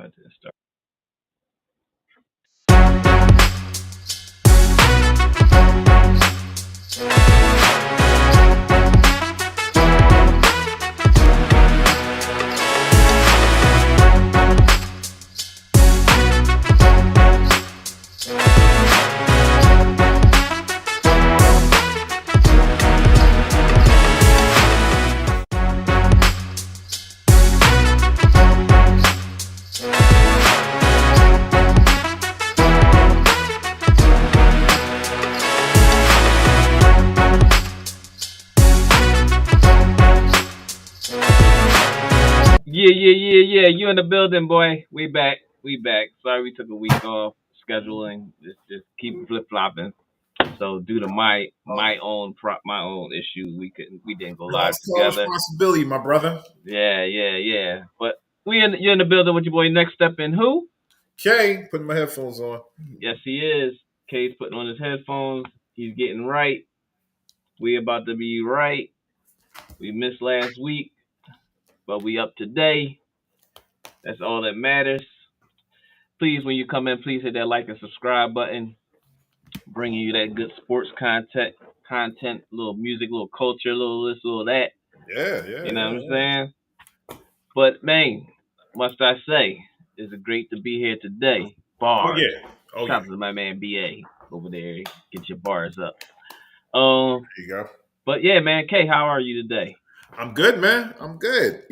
content start. Yeah. You in the building, boy. We back. Sorry we took a week off scheduling. Just keep flip flopping. So due to my own issue, we didn't go live That's called together. responsibility, my brother. Yeah. But you're in the building with your boy Next Step in who? Kay, putting my headphones on. Yes, he is. Kay's putting on his headphones. He's getting right. We about to be right. We missed last week, but we up today. That's all that matters. Please, when you come in, please hit that like and subscribe button. Bringing you that good sports content, little music, little culture, little this, little that. Yeah. You know what I'm saying? But man, must I say, it's great to be here today. Bars. Shout out to my man BA over there. Get your bars up. There you go. But yeah, man, Kay, how are you today? I'm good, man. I'm good.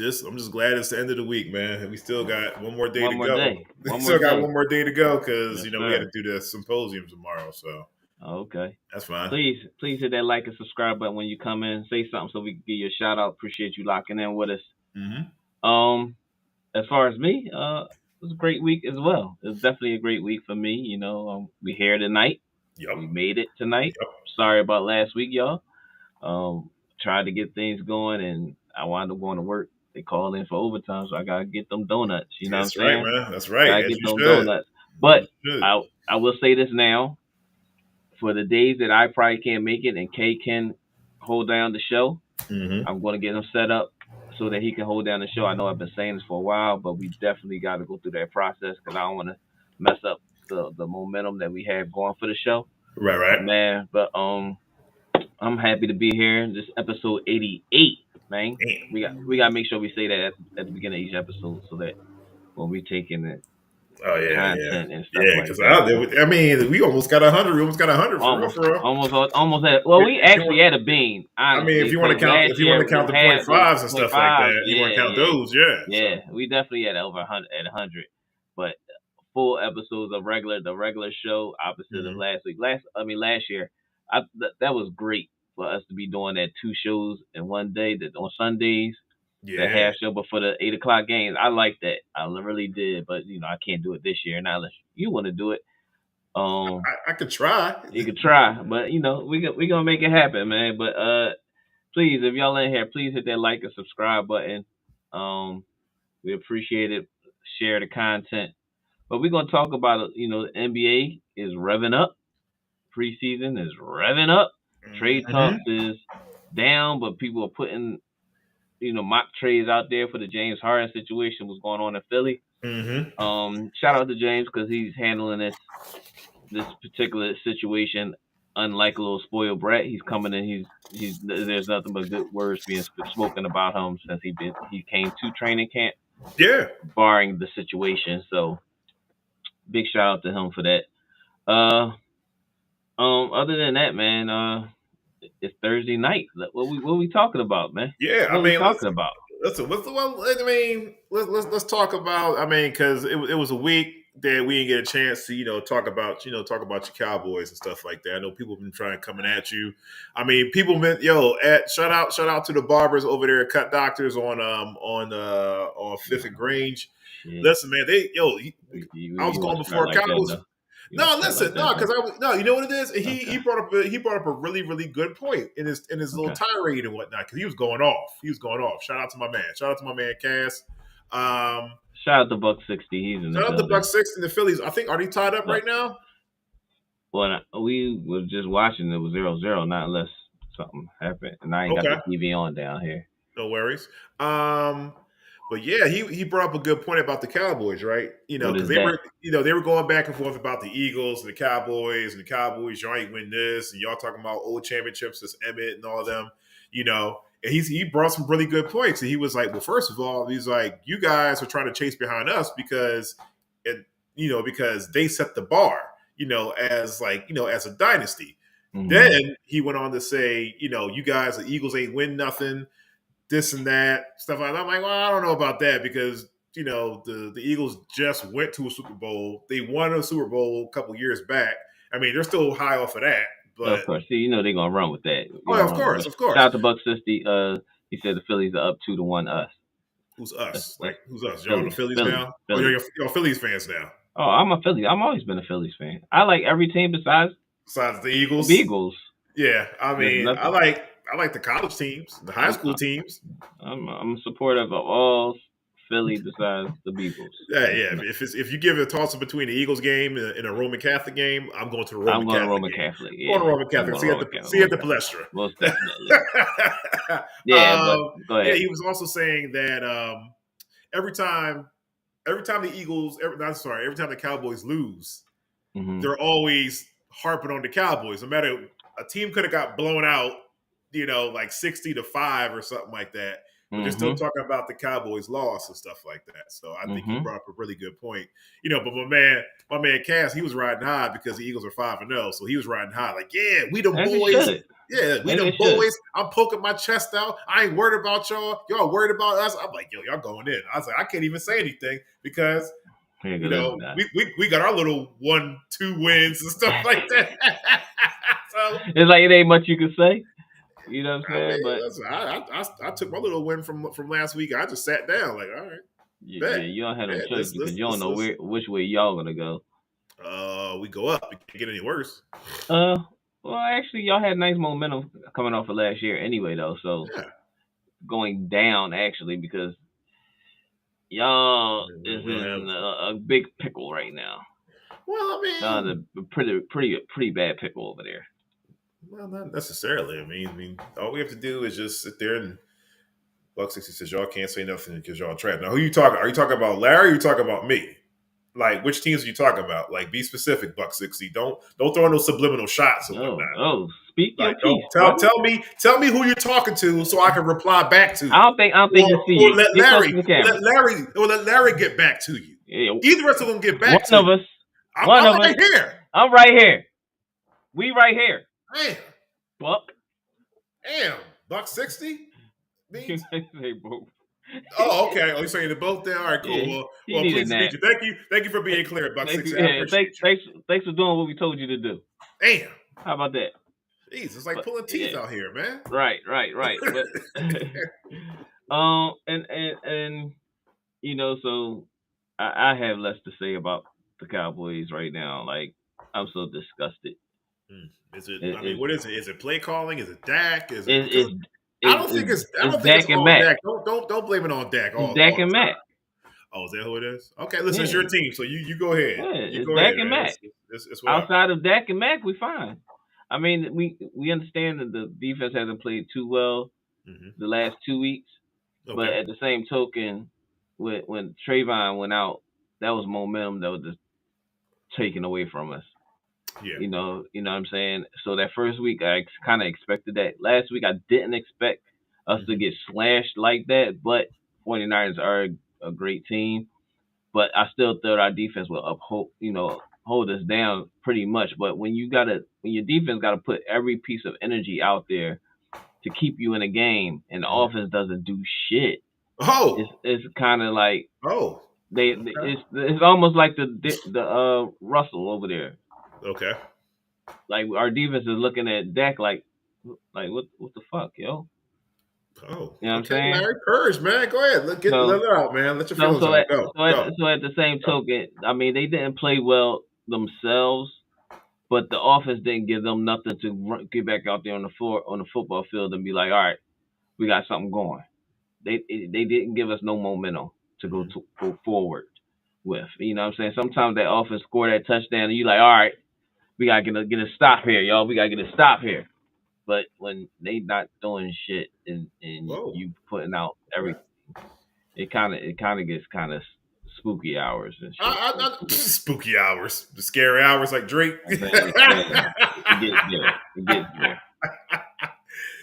I'm just glad it's the end of the week, man. And we still got one more day to go. We still got one more day to go because we got to do the symposium tomorrow. So okay, that's fine. Please hit that like and subscribe button when you come in. Say something so we can give you a shout out. Appreciate you locking in with us. Mm-hmm. As far as me, it was a great week as well. It was definitely a great week for me. We here tonight. Yep. We made it tonight. Yep. Sorry about last week, y'all. Tried to get things going, and I wound up going to work. They called in for overtime, so I gotta get them donuts. You know what I'm saying? That's right, man. That's right. Gotta get them donuts. But I will say this now: for the days that I probably can't make it, and Kay can hold down the show, I'm going to get him set up so that he can hold down the show. I know I've been saying this for a while, but we definitely got to go through that process because I don't want to mess up the momentum that we have going for the show. Right. Man, but I'm happy to be here. This episode 88, man. We got to make sure we say that at the beginning of each episode so that when we taking it. Content and stuff like that. We almost got 100. We almost got 100 for real. Almost had. Well, we actually had a bean. Honestly, if you want to count, the 0.5s and stuff like that, you want to count those, Yeah, we definitely had over 100 at 100. But full episodes of the regular show, opposite of last week. Last year, that was great for us to be doing that 2 shows in one day. That on Sundays. Yeah. The half show before the 8 o'clock games. I like that. I really did. But, I can't do it this year. Not unless you want to do it. I could try. You could try. But, we going to make it happen, man. But please, if y'all in here, please hit that like and subscribe button. We appreciate it. Share the content. But we're going to talk about, the NBA is revving up. Preseason is revving up. Trade talks is down, but people are putting mock trades out there for the James Harden situation was going on in Philly. Shout out to James because he's handling this particular situation unlike a little spoiled brat. He's coming in. He's there's nothing but good words being spoken about him since he came to training camp. Yeah, barring the situation. So big shout out to him for that. Other than that, man, it's Thursday night. What we talking about, man? Yeah, what we talking about? Listen, let's talk about. Because it was a week that we didn't get a chance to talk about your Cowboys and stuff like that. I know people have been trying coming at you. People been shout out to the barbers over there at Cut Doctors on Fifth and Grange. Yeah. Listen, man, I was going before Cowboys. Because you know what it is. He brought up a really, really good point in his little tirade and whatnot because he was going off. Shout out to my man Cass. Shout out to Buck 60. He's in the Shout out to Buck 60 and the Phillies. I think are they tied up right now? Well, we were just watching. It was 0-0, not unless something happened, and I ain't got the TV on down here. No worries. But yeah, he brought up a good point about the Cowboys, right? What Because is that? they were going back and forth about the Eagles and the Cowboys, y'all ain't win this, and y'all talking about old championships as Emmett and all of them, And he brought some really good points, and he was like, well, first of all, he's like, you guys are trying to chase behind us because they set the bar, as as a dynasty. Mhm. Then he went on to say, you guys, the Eagles ain't win nothing, this and that, stuff like that. I'm like, well, I don't know about that because, the Eagles just went to a Super Bowl. They won a Super Bowl a couple years back. I mean, they're still high off of that. But of course, see, they're gonna run with that. of course. Shout out to Buck 60. He said the Phillies are up 2-1 us. Who's us? Who's us? Y'all the Phillies now? Phillies. Oh, you're Phillies fans now. Oh, I'm a Phillies. I've always been a Phillies fan. I like every team besides the Eagles. The Eagles. Yeah, I mean, I like the college teams, the high school teams. I'm supportive of all Philly besides the Beagles. Yeah. If you give a toss up between the Eagles game and a Roman Catholic game, I'm going to the Roman Catholic. Roman Catholic. Yeah. Going to Roman Catholic. See you at the Palestra. Most definitely. Yeah, but go ahead. Yeah, he was also saying that every time the every time the Cowboys lose, they're always harping on the Cowboys. No matter, a team could have got blown out, like 60-5 or something like that. But they're still talking about the Cowboys' loss and stuff like that. So I think he brought up a really good point. But my man Cass, he was riding high because the Eagles are 5-0. So he was riding high, like, yeah, we the boys. Yeah, we the boys. I'm poking my chest out. I ain't worried about y'all. Y'all worried about us. I'm like, yo, y'all going in. I was like, I can't even say anything because we got our little 1-2 wins and stuff like that. So it's like it ain't much you can say. You know what I'm saying? But I took my little win from last week. I just sat down, like, all right. Yeah, you don't have no choice because you don't know which way y'all gonna go. We go up. It can't get any worse. Well, actually, y'all had nice momentum coming off of last year, anyway, though. So going down actually because y'all is in a big pickle right now. Well, I mean, a pretty bad pickle over there. Well, not necessarily. I mean, all we have to do is just sit there and Buck 60 says y'all can't say nothing because y'all trapped. Now, who you talking? Are you talking about Larry? Or are you talking about me? Like, which teams are you talking about? Like, be specific, Buck 60. Don't throw in those subliminal shots and whatnot. Oh, speak your piece. Tell me who you're talking to so I can reply back to you. I don't think you see you. Let Larry get back to you. Yeah. Either of them get back to you. One of us. I'm right here. I'm right here. We right here. Damn. Buck. Damn. Buck 60? They both. Oh, okay. Oh, you're saying they're both there? All right, cool. Yeah, well, please meet you. Thank you for being clear, Buck 60. Thanks for doing what we told you to do. Damn. How about that? Jeez, it's like pulling teeth out here, man. Right. But, and so I have less to say about the Cowboys right now. Like, I'm so disgusted. Is it? What is it? Is it play calling? Is it Dak? I don't think it's Dak and Matt. Dak. Don't blame it on Dak. Dak and Matt. Oh, is that who it is? Okay, listen, it's your team, so you go ahead. Yeah, it's Dak and Matt. Outside of Dak and Matt, we fine. I mean, we understand that the defense hasn't played too well the last 2 weeks, but at the same token, when Trayvon went out, that was momentum that was just taken away from us. Yeah. You know what I'm saying? So that first week, I kind of expected that. Last week, I didn't expect us to get slashed like that, but 49ers are a great team. But I still thought our defense will hold us down pretty much. But when your defense got to put every piece of energy out there to keep you in a game, and the offense doesn't do shit, it's kind of like it's almost like the Russell over there. Okay. Like, our defense is looking at Dak like what the fuck, yo? Oh, you know what I'm saying? Larry Purge, man, go ahead, let it out, man. Let your feelings out. So at the same token, I mean, they didn't play well themselves, but the offense didn't give them nothing to get back out there on the floor on the football field and be like, all right, we got something going. They didn't give us no momentum to go forward with. You know what I'm saying? Sometimes that offense score that touchdown, and you like, all right, we gotta get a stop here, y'all. We gotta get a stop here. But when they not doing shit and you putting out everything, it kind of gets kind of spooky hours and shit. Spooky hours, the scary hours like Drake. It gets there. It gets there.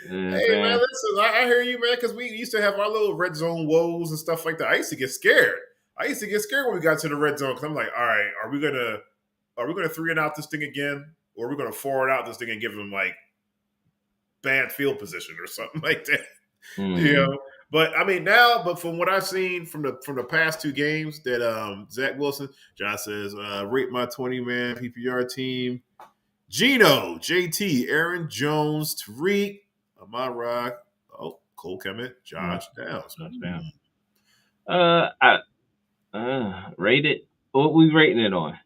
Hey man, listen, I hear you, man, because we used to have our little red zone woes and stuff like that. I used to get scared. When we got to the red zone because I'm like, all right, are we gonna 3-and-out this thing again, or are we gonna 4-and-out this thing and give them like bad field position or something like that? You know. But I mean but from what I've seen from the past 2 games that Zach Wilson, Josh says, rate my 20-man PPR team: Gino, JT, Aaron Jones, Tariq, Amon Rock, Cole Kemet, Josh Downs. Rate it. What we rating it on?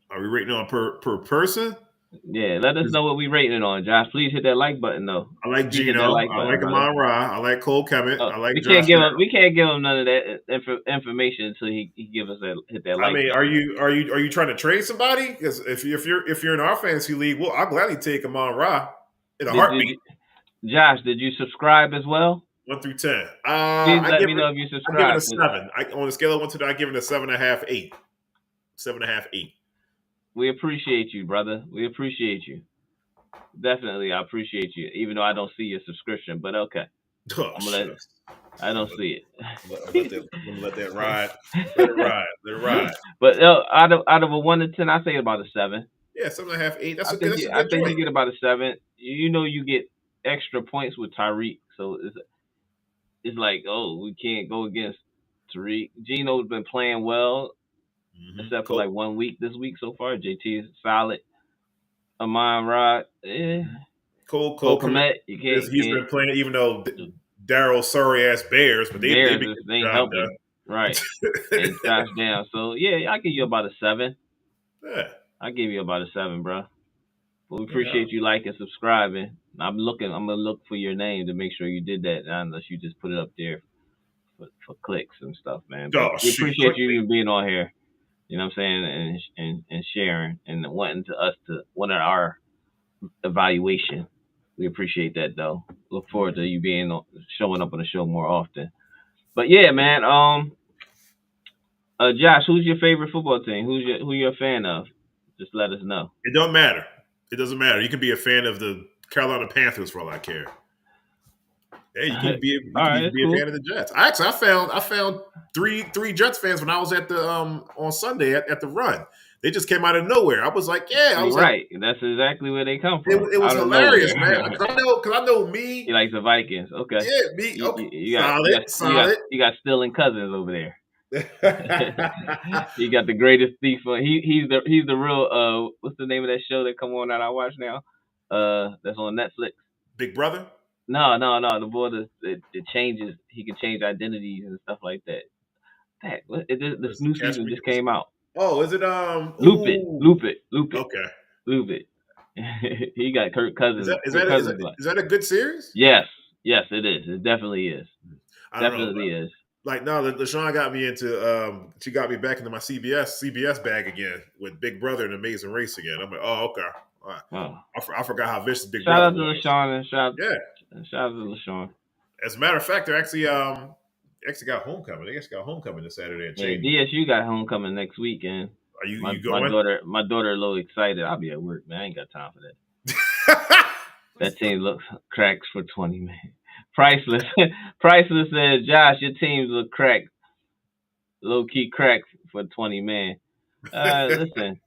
Are we rating it on per person? Yeah, let us know what we rating it on, Josh. Please hit that like button though. I like Gino. I like Amon Ra. I like Cole Kemet. I like Josh. We can't give him none of that information until he give us hit that like. I mean, button. Are you trying to trade somebody? Because if you're in our fantasy league, well, I'll gladly take Amon Ra in a heartbeat. Josh, did you subscribe as well? 1 through 10. Please let me know if you subscribe. I give it a 7. On a scale of 1 to 10, I give it a 7.5, 8. 7.5, 8. We appreciate you, brother. We appreciate you. Definitely, I appreciate you, even though I don't see your subscription. But okay, I don't see it. Let that ride. Let it ride. But out of a 1 to 10, I say about a 7. Yeah, 7.5, 8. That's I think you get about a 7. You know, you get extra points with Tyreek, so it's like, oh, we can't go against Tariq. Gino's been playing well, except for like 1 week this week so far. JT is solid. Amon Rod, Cole Komet, he's been playing, even though Daryl sorry ass Bears, but they ain't helping. Right. And Josh down. So yeah, I give you about a 7. Yeah. I give you about a 7, bro. But we appreciate you liking, subscribing. I'm gonna look for your name to make sure you did that, unless you just put it up there for clicks and stuff, man. We appreciate you even being on here. You know what I'm saying, and sharing and wanting our evaluation. We appreciate that though. Look forward to you showing up on the show more often. But yeah, man. Josh, who's your favorite football team? Who you're a fan of? Just let us know. It don't matter. It doesn't matter. You can be a fan of the Carolina Panthers for all I care. Hey, you can be a fan of the Jets. I found three Jets fans when I was at the on Sunday at the run. They just came out of nowhere. I was like, yeah, I was right. That's exactly where they come from. It was hilarious, man. Because I know me. You like the Vikings, okay? Yeah, me. Okay. Solid. You got Sterling Cousins over there. You got the greatest thief. He's the real. What's the name of that show that come on that I watch now? That's on Netflix. Big Brother. No. The boy that changes. He can change identities and stuff like that. This new season just came out. Oh, is it Loop it. Okay. Loop it. He got Kirk Cousins. Is that a good series? Yes, it is. It definitely is. Definitely is. Like no, LaShawn got me into she got me back into my CBS bag again with Big Brother and Amazing Race again. I'm like, oh, okay. All right. Oh. I forgot how vicious Big Brother was. Shout out to LaShawn shout out to LaShawn. As a matter of fact, they're actually got homecoming. They actually got homecoming this Saturday. Yeah, DSU got homecoming next weekend. Are you going? My daughter a little excited. I'll be at work, man. I ain't got time for that. That team looks cracks for 20, man. Priceless says, Josh, your teams look cracked. Low key cracked for 20, man. Listen,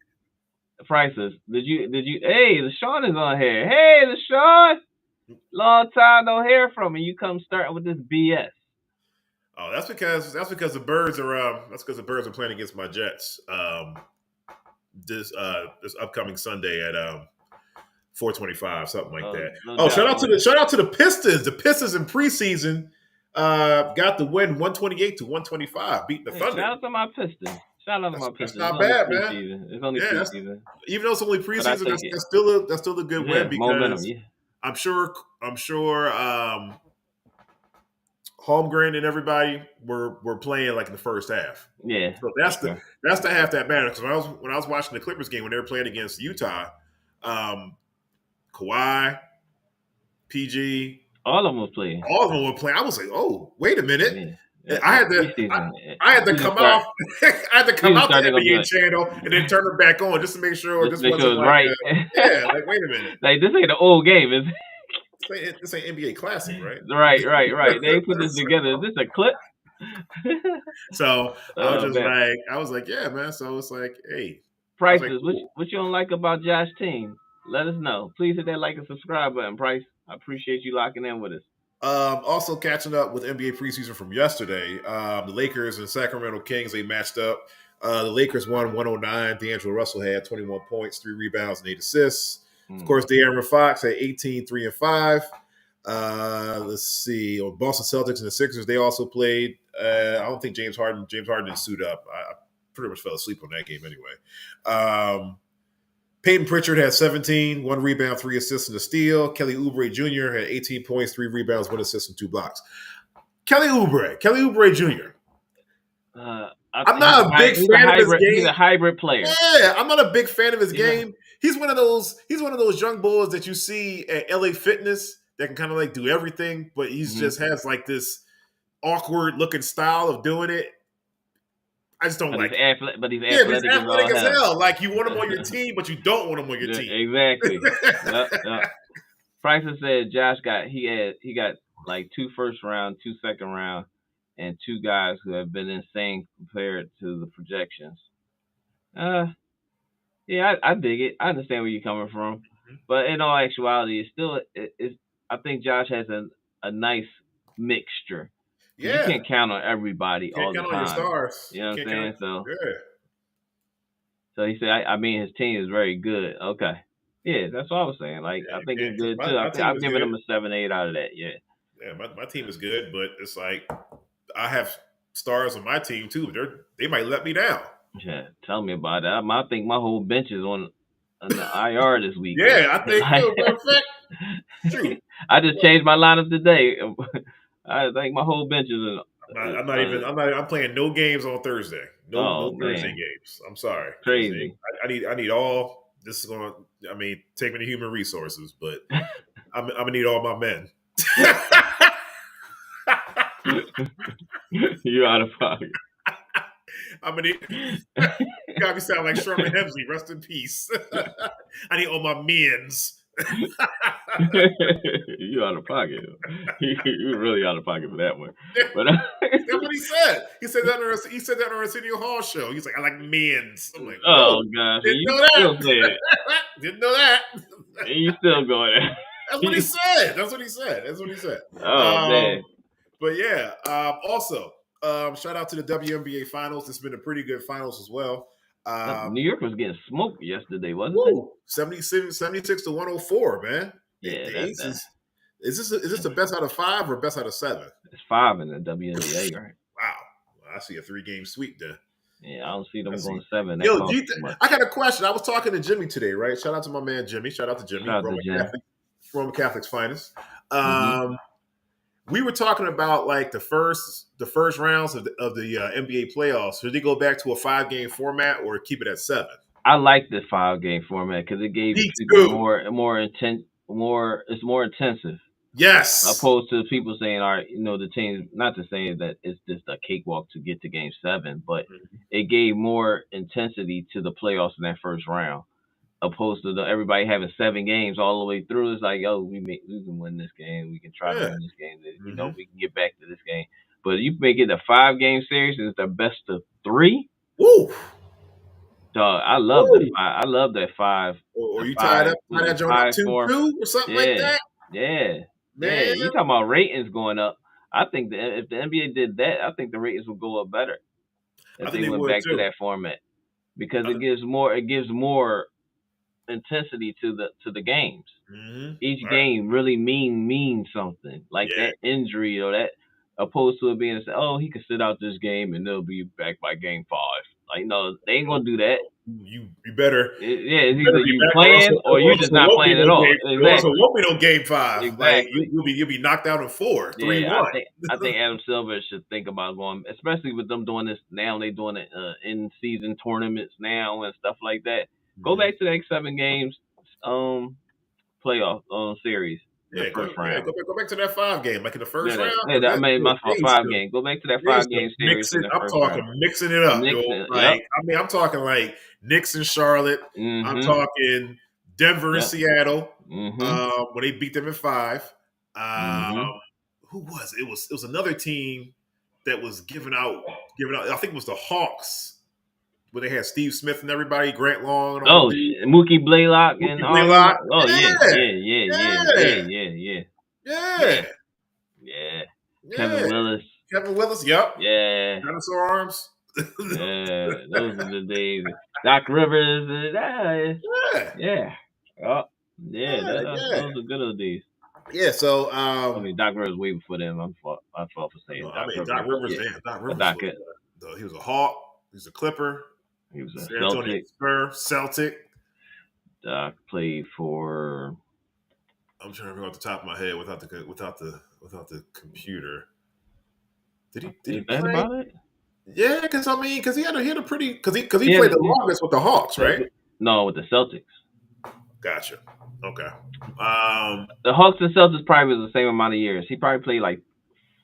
Priceless, did you? Hey, LaShawn is on here. Hey, LaShawn, long time no hear from you. You come starting with this BS. Oh, that's because the Birds are playing against my Jets this upcoming Sunday at 4:25, something like that. Shout out to the Pistons. The Pistons in preseason got the win 128-125, beating the Thunder. Shout out to my Pistons. That's not bad, man. It's only preseason. Even though it's only preseason, that's still a good win because momentum, I'm sure Holmgren and everybody were playing like in the first half. Yeah. So that's the half that matters. Because when I was watching the Clippers game when they were playing against Utah, Kawhi, PG, all of them were playing. I was like, oh, wait a minute. Yeah, I the had to. preseason. I had to Season come start. off. I had to come Season out the start, they're gonna be NBA like, channel and then turn it back on just to make sure just this to make sure wasn't it's like, right. yeah, like wait a minute, Like this ain't an old game, is this ain't NBA Classic, right? right. They put this together. Is this a clip? So Oh man. I was like, yeah, man. So it's like, hey, I was like, Prices, cool. what you don't like about Josh's team? Let us know. Please hit that like and subscribe button, Price. I appreciate you locking in with us. Also catching up with NBA preseason from yesterday. The Lakers and Sacramento Kings, they matched up. The Lakers won 109. D'Angelo Russell had 21 points, 3 rebounds, and 8 assists. Of course, De'Aaron Fox had 18, 3 and 5. Let's see. Boston Celtics and the Sixers, they also played. I don't think James Harden didn't suit up. I pretty much fell asleep on that game anyway. Peyton Pritchard had 17, 1 rebound, 3 assists, and a steal. Kelly Oubre Jr. had 18 points, 3 rebounds, 1 assist, and 2 blocks. Kelly Oubre Jr. I'm not a big fan of his game. He's a hybrid player. Yeah, I'm not a big fan of his game. He's one of those young boys that you see at LA Fitness that can kind of like do everything, but he just has like this awkward looking style of doing it. I just don't like it. But he's athletic as hell. Like you want him on your team, but you don't want him on your team. Exactly. Yep. Franklin said Josh got like 2 first round, 2 second round, and 2 guys who have been insane compared to the projections. Yeah, I dig it. I understand where you're coming from, but in all actuality, I think Josh has a nice mixture. Yeah. You can't count on everybody all the time. You can't count on your stars. You know what I'm saying? Yeah. So he said, I mean, his team is very good. Okay. Yeah, that's what I was saying. Like, I think he's good too. I'm giving him a 7, 8 out of that. Yeah. Yeah, my team is good, but it's like I have stars on my team too. They might let me down. Yeah, tell me about that. I think my whole bench is on the IR this week. Yeah, I think perfect. True. I just changed my lineup today. I think my whole bench is in. I'm playing no games on Thursday. No Thursday games. I'm sorry. Crazy. I need all. This is going to. I mean, take me to human resources, but I'm gonna need all my men. You're out of pocket. I'm gonna need. You got me sound like Sherman Hemsley. Rest in peace. I need all my men's. You out of pocket. You really out of pocket for that one. But that's what he said. He said that on our Arsenio Hall show. He's like, I like men's. I'm like, oh gosh, didn't know that. Didn't know that. And you still going there. That's what he said. Oh man. But yeah. Also, shout out to the WNBA finals. It's been a pretty good finals as well. New York was getting smoked yesterday, wasn't it? 76 to 104, man. Yeah, is this the best out of 5 or best out of 7? It's 5 in the WNBA, right? Wow, I see a 3-game sweep there. Yeah, I don't see them going 7. Yo, I got a question. I was talking to Jimmy today, right? Shout out to my man Jimmy. Shout out to Jimmy, Roman Catholic's finest. We were talking about like the first rounds of the NBA playoffs. Should they go back to a 5-game format or keep it at 7? I like the 5-game format because it gave people more intense. It's more intensive. Yes. Opposed to people saying, all right, the teams, not to say that it's just a cakewalk to get to game 7, but it gave more intensity to the playoffs in that first round. Opposed to everybody having 7 games all the way through. It's like, we can win this game. We can try to win this game. We can get back to this game. But you make it a 5-game series and it's the best of 3. Woo! Dog, I love that 5. I love that 5. Or you tied up 2-2 or something like that? Yeah. Man. Yeah, you talking about ratings going up. I think that if the NBA did that, I think the ratings would go up better if they went back to that format. Because it gives more intensity to the games. Each game really means something. Like that injury or that, opposed to it being he could sit out this game and they'll be back by game 5. Like, no, they ain't gonna do that. You better. It's either you playing or you're just not playing at all. Exactly. Won't be no game 5. Exactly. Like, you'll be knocked out in 4, 3-1. I think Adam Silver should think about going, especially with them doing this now. They doing it in season tournaments now and stuff like that. Go back to the 7 games playoff series. the first round. Go back to that 5 game, like in the first round. I made my 5 game. Go back to that 5 game series in the I'm first talking round. mixing it up, yo. Mixing, Like, I mean, I'm talking like Knicks and Charlotte. I'm talking Denver and Seattle. When they beat them in 5. Who was it? It was another team that was giving out. I think it was the Hawks. When they had Steve Smith and everybody, Grant Long and all. Mookie Blaylock and all. Blaylock. Oh yeah. Kevin Willis. Yep. Yeah. Dinosaur arms. Yeah, those are the days. Doc Rivers. Yeah. Oh, yeah. Those are good old days. Yeah. So, I mean, Doc Rivers way before them. I fought for saying. Doc Rivers. Yeah. Doc Rivers. He was a Hawk. He was a Clipper. He was a Celtic. Doc played for. I'm trying to remember off the top of my head without the computer. Did he play? About it? Yeah, because he had a pretty because he played the longest with the Hawks, right? No, with the Celtics. Gotcha. Okay. The Hawks and Celtics probably was the same amount of years. He probably played like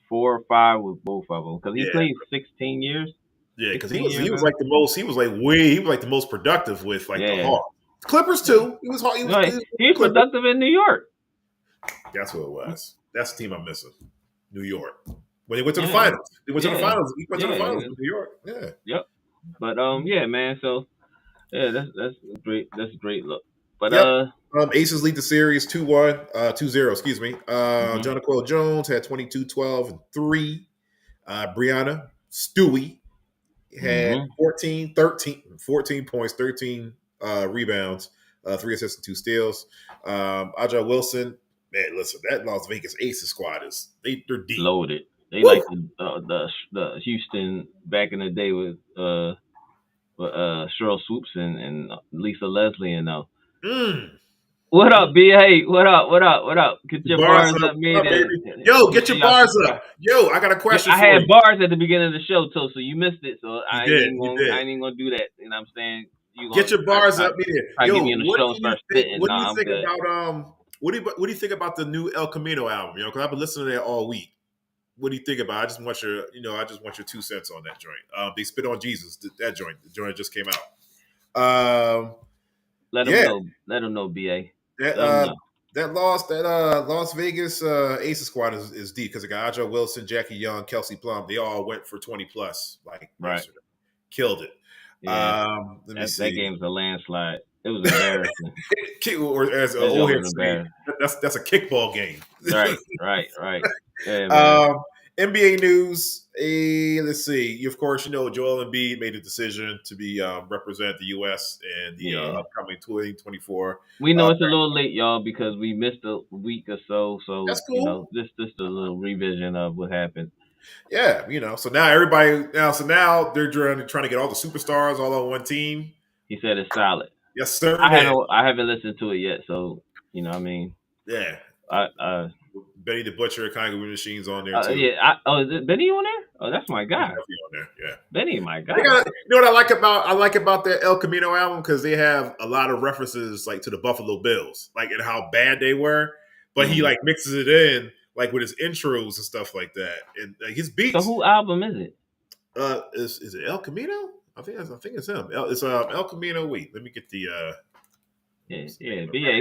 4 or 5 with both of them because he played 16 years. Yeah, because he was like the most productive with the Hawks. Clippers too. He was productive in New York. That's what it was. That's the team I'm missing. New York. When they went to the finals. He went to the finals in New York. Yeah. Yep. But man, so that's great. That's a great look. But Aces lead the series 2-0, excuse me. Jonah Jones had 22, 12, and 3. Brianna Stewie had 14 points, 13 rebounds, 3 assists and 2 steals. Aja Wilson, man, listen, that Las Vegas Aces squad they're deep. Loaded. They like the Houston back in the day with Cheryl Swoops and Lisa Leslie and now. What up, B.A.? What up? Get your bars up, man. Yo, get your bars up. Yo, I got a question for you. I had bars at the beginning of the show, too, so you missed it. So I ain't even going to do that. You know what I'm saying? Get your bars up, man. Yo, what do you think about the new El Camino album? Because I've been listening to that all week. What do you think about it? I just want your 2 cents on that joint. They Spit on Jesus. That joint. The joint just came out. Let them know, BA. That Las Vegas Aces squad is deep because it got Aja Wilson, Jackie Young, Kelsey Plum. They all went for 20 plus yesterday. Killed it. Yeah. That game's a landslide. It was embarrassing. Or as an old head say, that's a kickball game. Right. Yeah, NBA news. Let's see. Of course, Joel Embiid made a decision to represent the U.S. in the upcoming 2024. We know it's a little late, y'all, because we missed a week or so. So that's cool. This a little revision of what happened. Yeah, So now they're trying to get all the superstars all on one team. He said it's solid. Yes, sir. I haven't listened to it yet, so what I mean. Yeah. Benny the Butcher, Congo Machine's on there too. Is it Benny on there? Oh, that's my guy. He's on there. Yeah. Benny, my guy. You know what I like about that El Camino album because they have a lot of references to the Buffalo Bills, and how bad they were, but he mixes it in with his intros and stuff like that, and his beats. So who album is it? Is it El Camino? I think it's him. It's El Camino. Wait, let me get the. BA.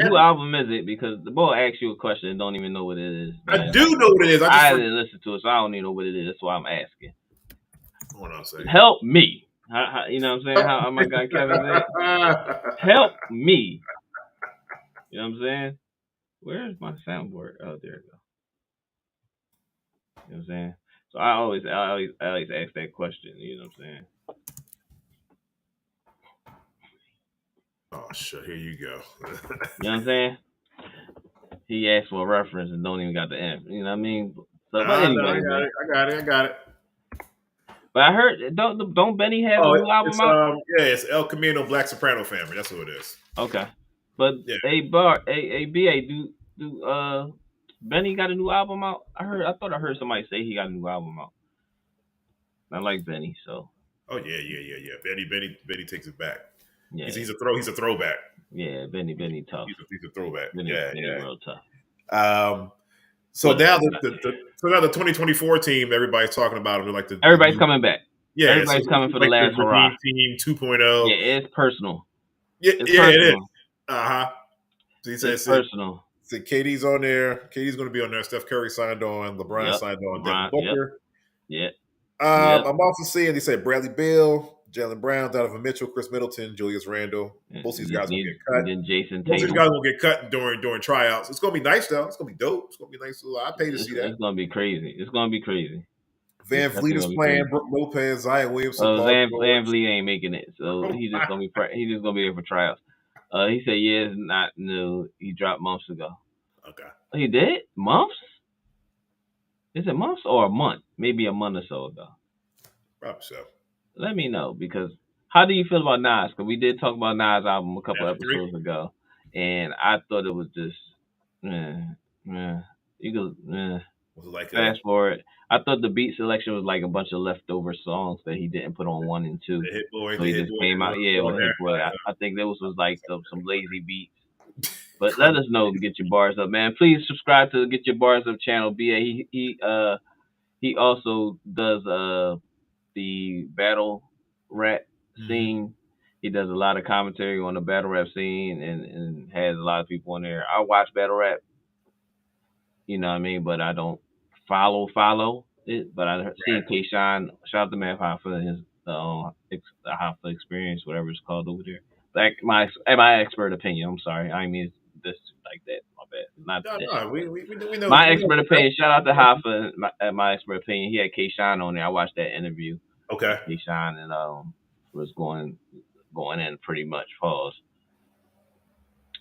Who album is it? Because the boy asked you a question and don't even know what it is. Man. I do know what it is. I didn't listen to it, so I don't even know what it is. That's why I'm asking. Hold on a second. Help me. You know what I'm saying? How my guy Kevin said? Help me. You know what I'm saying? Where is my soundboard? Oh, there it goes. You know what I'm saying? So I always ask that question. You know what I'm saying? Oh shit! Here you go. You know what I'm saying? He asked for a reference and don't even got the answer. You know what I mean? So, anyway, I got it. But I heard don't Benny have a new album out? It's El Camino Black Soprano Family. That's who it is. Okay, but BA do Benny got a new album out? I thought I heard somebody say he got a new album out. I like Benny, so. Oh yeah. Benny takes it back. Yeah. He's a throwback. Yeah, Benny tough. He's a throwback. Benny real tough. So now the 2024 team, everybody's talking about them. They're like everybody's coming back. Yeah, everybody's coming for like the last hurrah. Team 2.0. Yeah, it's personal. Yeah, it's personal. It is. So he said it's personal. So KD's on there. KD's going to be on there. Steph Curry signed on. LeBron signed on. Devin Booker. I'm also seeing they said Bradley Beal, Jaylen Brown, Donovan Mitchell, Chris Middleton, Julius Randle. Most of these guys will get cut. And then Jason Tatum. Most of these guys will get cut during tryouts. It's going to be nice though. It's going to be dope. It's going to be nice. I pay to see that. It's going to be crazy. It's going to be crazy. Van Vliet is playing. Brooke Lopez, Zion Williamson. Van Vliet ain't making it, so he's just going to be there for tryouts. He said, "Yeah, it's not new. He dropped months ago." Okay. He did? Months? Is it months or a month? Maybe a month or so ago. Probably so. Let me know, because how do you feel about Nas? Because we did talk about Nas' album a couple episodes ago, and I thought it was just, you could, was it like fast forward. I thought the beat selection was like a bunch of leftover songs that he didn't put on 1 and 2. The Hit Boy. So he just came out, with Hit Boy. I think those was like some lazy beats. But let us know to get your bars up, man. Please subscribe to Get Your Bars Up channel. BA. He also does the battle rap scene. He does a lot of commentary on the battle rap scene and has a lot of people on there. I watch battle rap, you know what I mean, but I don't follow it. But I seen K-Shine. Shout out to man for his Hoffa experience, whatever it's called over there. Like my expert opinion. I'm sorry, I mean this like that. My bad. We know. My expert opinion. Shout out to Hoffa. My expert opinion. He had K-Shine on there. I watched that interview. Okay. K-Shine and was going in pretty much. Pause.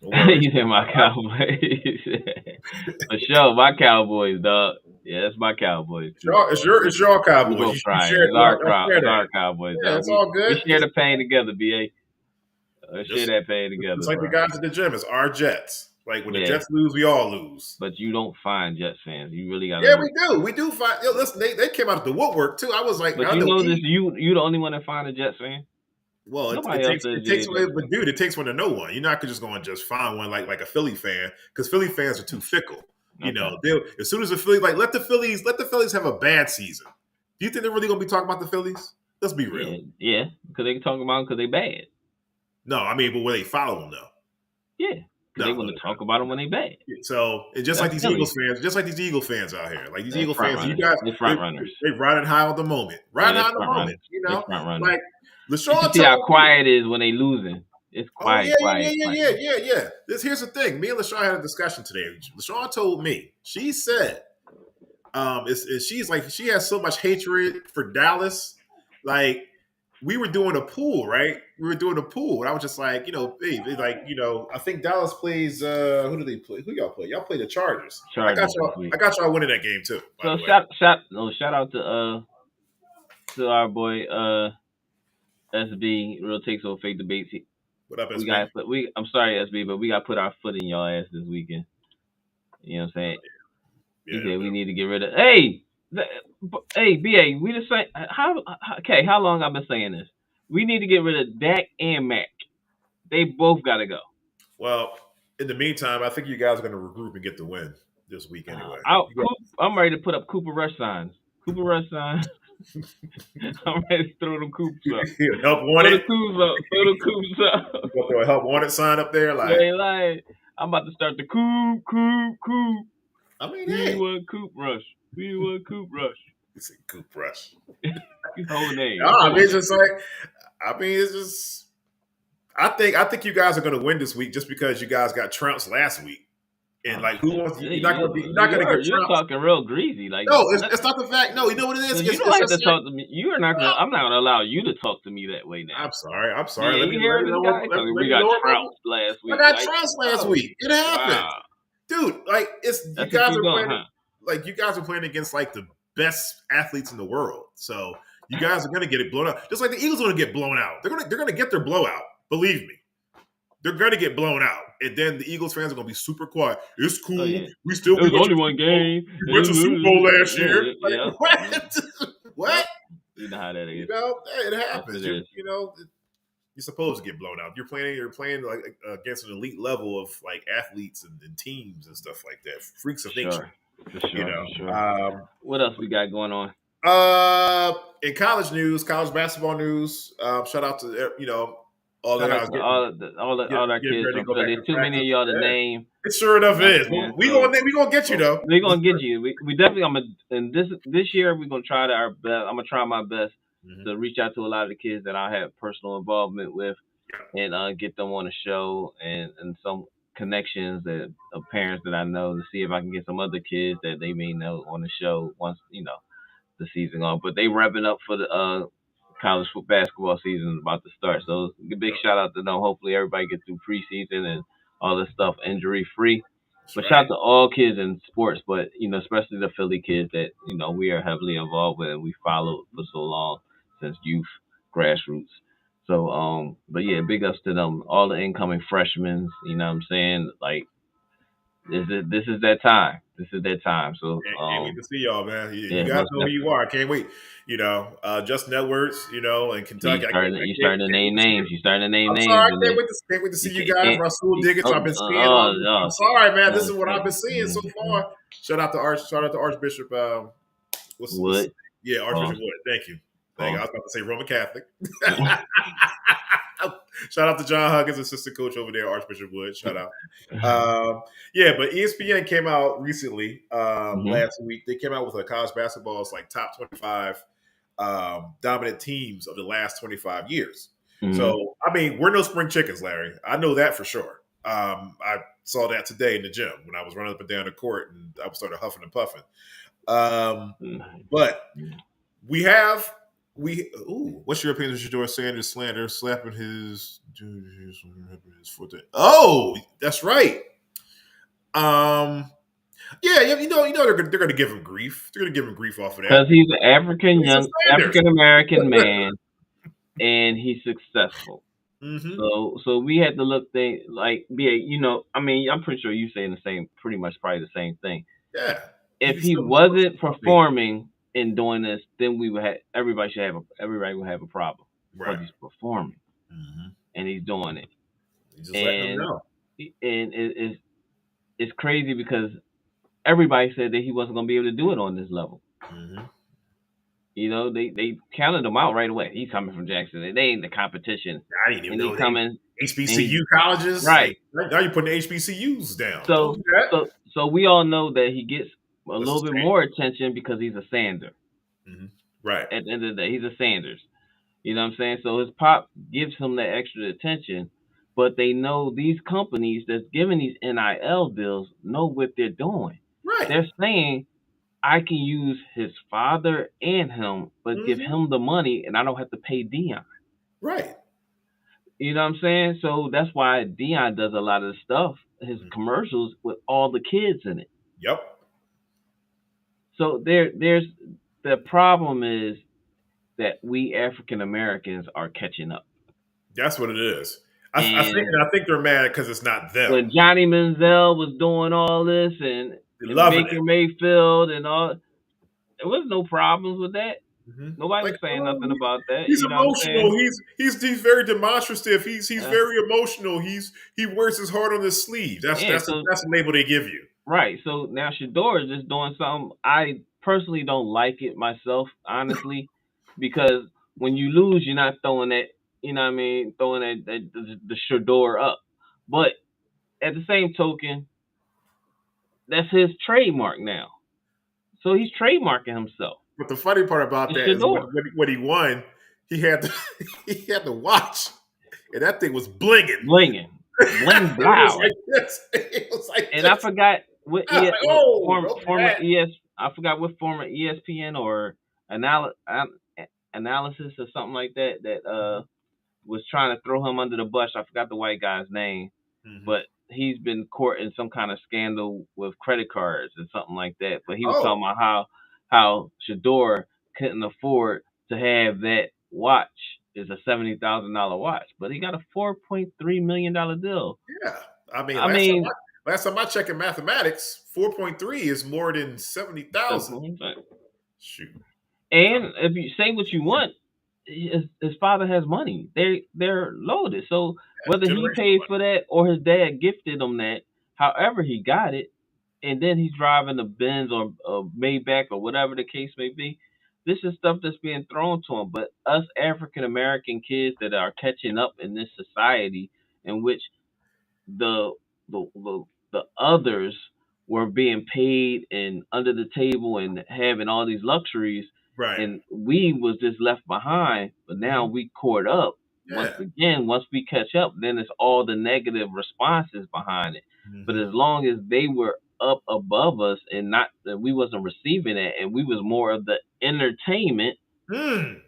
You said my Cowboys. For sure, my Cowboys, dog. Yeah, that's my Cowboys. It's your Cowboys. It's our Cowboys. Yeah, it's all good. We share the pain together, BA. Let's share that pain together. It's like the guys at the gym. It's our Jets. Like when the Jets lose, we all lose. But you don't find Jets fans. You really got. Yeah, we do. We do find. Listen, they came out of the woodwork too. I was like, but you know this. You the only one that find a Jets fan. Well, it takes one to know one. You're not just going to just find one like a Philly fan, because Philly fans are too fickle. You know, as soon as the Phillies let the Phillies have a bad season. Do you think they're really going to be talking about the Phillies? Let's be real. Yeah, because they can talk about them because they bad. No, I mean, but will they follow them though? Yeah, they want to talk about them when they bad. So it's just like these Eagles fans out here, like these Eagle fans, you guys, they front runners. They riding high on the moment, you know, like LaShawn. See how quiet it is when they losing. It's quiet. Yeah. Here's the thing. Me and LaShawn had a discussion today. LaShawn told me. She said, she's like, she has so much hatred for Dallas, like. We were doing a pool, right? We were doing a pool. And I was just like, I think Dallas plays, who do they play? Who y'all play? Y'all play the Chargers. I got y'all winning that game too. So shout out to our boy SB, Real Takes Over Fake Debates. What up, SB? I'm sorry, SB, but we got to put our foot in y'all ass this weekend. You know what I'm saying? He said we need to get rid of, Hey, BA, we just say how long I've been saying this? We need to get rid of Dak and Mac. They both got to go. Well, in the meantime, I think you guys are going to regroup and get the win this week anyway. I'm ready to put up Cooper Rush signs. I'm ready to throw them Coops up. Help wanted. Throw the Coops up. You going to throw a help wanted sign up there? I'm about to start the Coop. I mean, we want Coop Rush. It's a Coop Rush. His whole name. It's just like, it's just. I think you guys are going to win this week just because you guys got trounced last week, and like who wants? You're not going to get trounced. You're talking real greasy, like no, it's not the fact. No, you know what it is. You don't have to talk to me. I'm not going to allow you to talk to me that way now. I'm sorry. Yeah, we got trounced last week. I got trounced last week. It happened, dude. Like you guys are playing. Like you guys are playing against like the best athletes in the world, so you guys are going to get it blown out. Just like the Eagles are going to get blown out. They're going to get their blowout. Believe me, they're going to get blown out, and then the Eagles fans are going to be super quiet. It's cool. We still. It was only one game. We went to Super Bowl last year. Yeah. What? You know how that is. It happens. You're supposed to get blown out. You're playing like against an elite level of like athletes and teams and stuff like that. Freaks of nature. For sure. What else we got going on? In college news, college basketball news. Shout out to all the guys. All our kids from Philly. Too many of y'all to name. It sure enough is. We gonna get you though. We're gonna get you. We definitely. And this year we're gonna try our best. I'm gonna try my best to reach out to a lot of the kids that I have personal involvement with, and get them on the show and some connections that of parents that I know to see if I can get some other kids that they may know on the show once the season on. But they revving up for the college basketball season is about to start. So a big shout out to them. Hopefully everybody gets through preseason and all this stuff injury free. But shout out to all kids in sports, but especially the Philly kids that we are heavily involved with and we followed for so long since youth, grassroots. So but yeah, big ups to them, all the incoming freshmen. You know what I'm saying? Like this is that time. This is that time. So can't wait to see y'all, man. You guys know who you are. Can't wait. Justin Edwards, in Kentucky. You starting to name names. You starting to name names. Sorry, can't wait to see you guys. Rasul Diggins, I've been seeing. I'm sorry, man. This is what I've been seeing so far. Shout out to Archbishop. Wood. Yeah, Archbishop Wood. Thank you. I was about to say Roman Catholic. Shout out to John Huggins, assistant coach over there, Archbishop Wood. Shout out. But ESPN came out recently, last week. They came out with a college basketball's like top 25 dominant teams of the last 25 years. So, we're no spring chickens, Larry. I know that for sure. I saw that today in the gym when I was running up and down the court and I started huffing and puffing. But what's your opinion of Shedeur Sanders slander slapping his foot? Oh, that's right. They're going to give him grief. They're going to give him grief off of that because he's an African American man, and he's successful. So we had to look I'm pretty sure you saying the same, pretty much probably the same thing. Yeah. If he wasn't performing in doing this, then everybody would have a problem. Right. Because he's performing and he's doing it. He's just letting them know. And it's crazy because everybody said that he wasn't going to be able to do it on this level. They counted him out right away. He's coming from Jackson. They ain't the competition. I didn't even know coming HBCU colleges. Right. Now you're putting the HBCUs down. So we all know that he gets a little bit more attention because he's a Sander. Right. At the end of the day, he's a Sanders. You know what I'm saying? So his pop gives him that extra attention, but they know these companies that's giving these NIL deals know what they're doing. Right. They're saying, I can use his father and him, but give him the money and I don't have to pay Dion. Right. You know what I'm saying? So that's why Dion does a lot of the stuff, his commercials with all the kids in it. Yep. So there's the problem is that we African Americans are catching up. That's what it is. I think they're mad because it's not them. When Johnny Manziel was doing all this and Baker Mayfield and all, there was no problems with that. Nobody was saying nothing about that. He's emotional. He's very demonstrative. He's very emotional. He wears his heart on his sleeve. That's the label they give you. Right. So now Shedeur is just doing something. I personally don't like it myself, honestly, because when you lose, you're not throwing that. You know what I mean? Throwing the Shedeur up. But at the same token, that's his trademark now. So he's trademarking himself. But the funny part about that is when he won, he had the watch, and that thing was blinging. Bling blow. It was like and this. I forgot what I forgot what former ESPN or analysis or something like that was trying to throw him under the bus. I forgot the white guy's name, but he's been caught in some kind of scandal with credit cards and something like that. But he was talking about how Shedeur couldn't afford to have that watch. Is a $70,000 watch, but he got a $4.3 million deal. Yeah, I mean, last time I checked in mathematics, 4.3 is more than 70,000. Shoot. And if you say what you want, his father has money. They're loaded. So whether he Generational paid money. for that or his dad gifted him that, however he got it, and then he's driving a Benz or a Maybach or whatever the case may be. This is stuff that's being thrown to him. But us African American kids that are catching up in this society in which the the others were being paid and under the table and having all these luxuries, Right. and we was just left behind. But now we caught up. Once Yeah. again, once we catch up, then it's all the negative responses behind it. But as long as they were up above us and not that we wasn't receiving it, and we was more of the entertainment, Mm.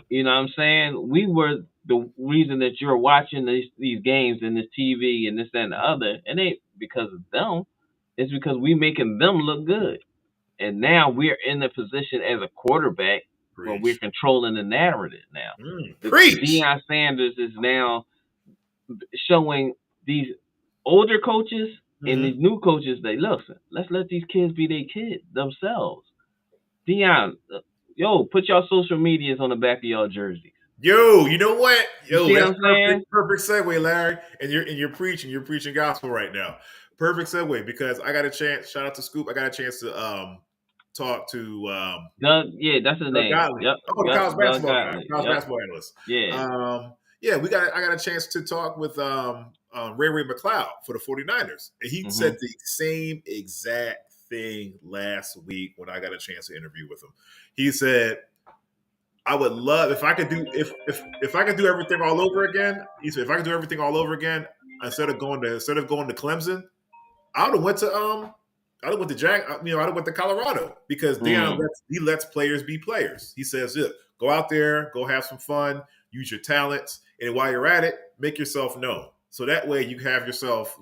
you know what I'm saying? We were the reason that you're watching these games and this TV and this that, and the other. It ain't because of them. It's because we making them look good. And now we're in the position as a quarterback where we're Preach. controlling the narrative now. Preach. Deion Sanders is now showing these older coaches and these new coaches, they listen, let's let these kids be their kids themselves. Deion, yo, put your social medias on the back of your jerseys. Yo, you know what? Yo, see what that's I'm saying? perfect segue, Larry. And you're preaching gospel right now. Perfect segue because I got a chance. Shout out to Scoop. I got a chance to talk to Doug, yeah, that's his name. Godley. Yep. Oh, Yep. college Doug basketball guy, Godley. college Yep. basketball analyst. Yeah. Yeah, I got a chance to talk with Ray McLeod for the 49ers. And he said the same exact thing last week when I got a chance to interview with him. He said, I would love if I could do if I could do everything all over again. He said if I could do everything all over again instead of going to Clemson, I would have went to I'd have went to Colorado because Deion lets players be players. He says, "Look, go out there, go have some fun, use your talents, and while you're at it, make yourself known. So that way you have yourself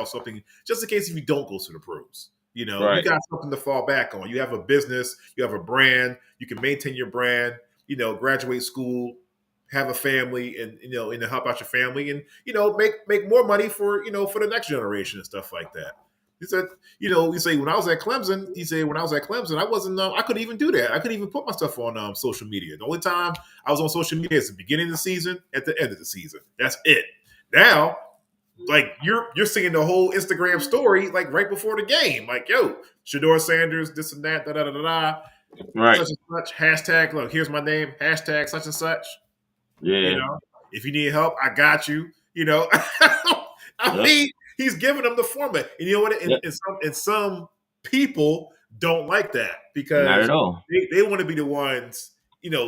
something just in case if you don't go to the pros. You know, Right. you got something to fall back on. You have a business, you have a brand, you can maintain your brand. You know, graduate school, have a family, and and help out your family, and make more money for for the next generation and stuff like that." He said, he said when I was at Clemson, I wasn't, I couldn't even do that. I couldn't even put my stuff on social media. The only time I was on social media is the beginning of the season, at the end of the season. That's it. Now, like you're seeing the whole Instagram story like right before the game. Like, yo, Shador Sanders, this and that, da da da da. Right. Such and such, hashtag, look, here's my name, hashtag such and such. Yeah. If you need help, I got you. I mean, he's giving them the format. And you know what? And some people don't like that because not at all. They want to be the ones,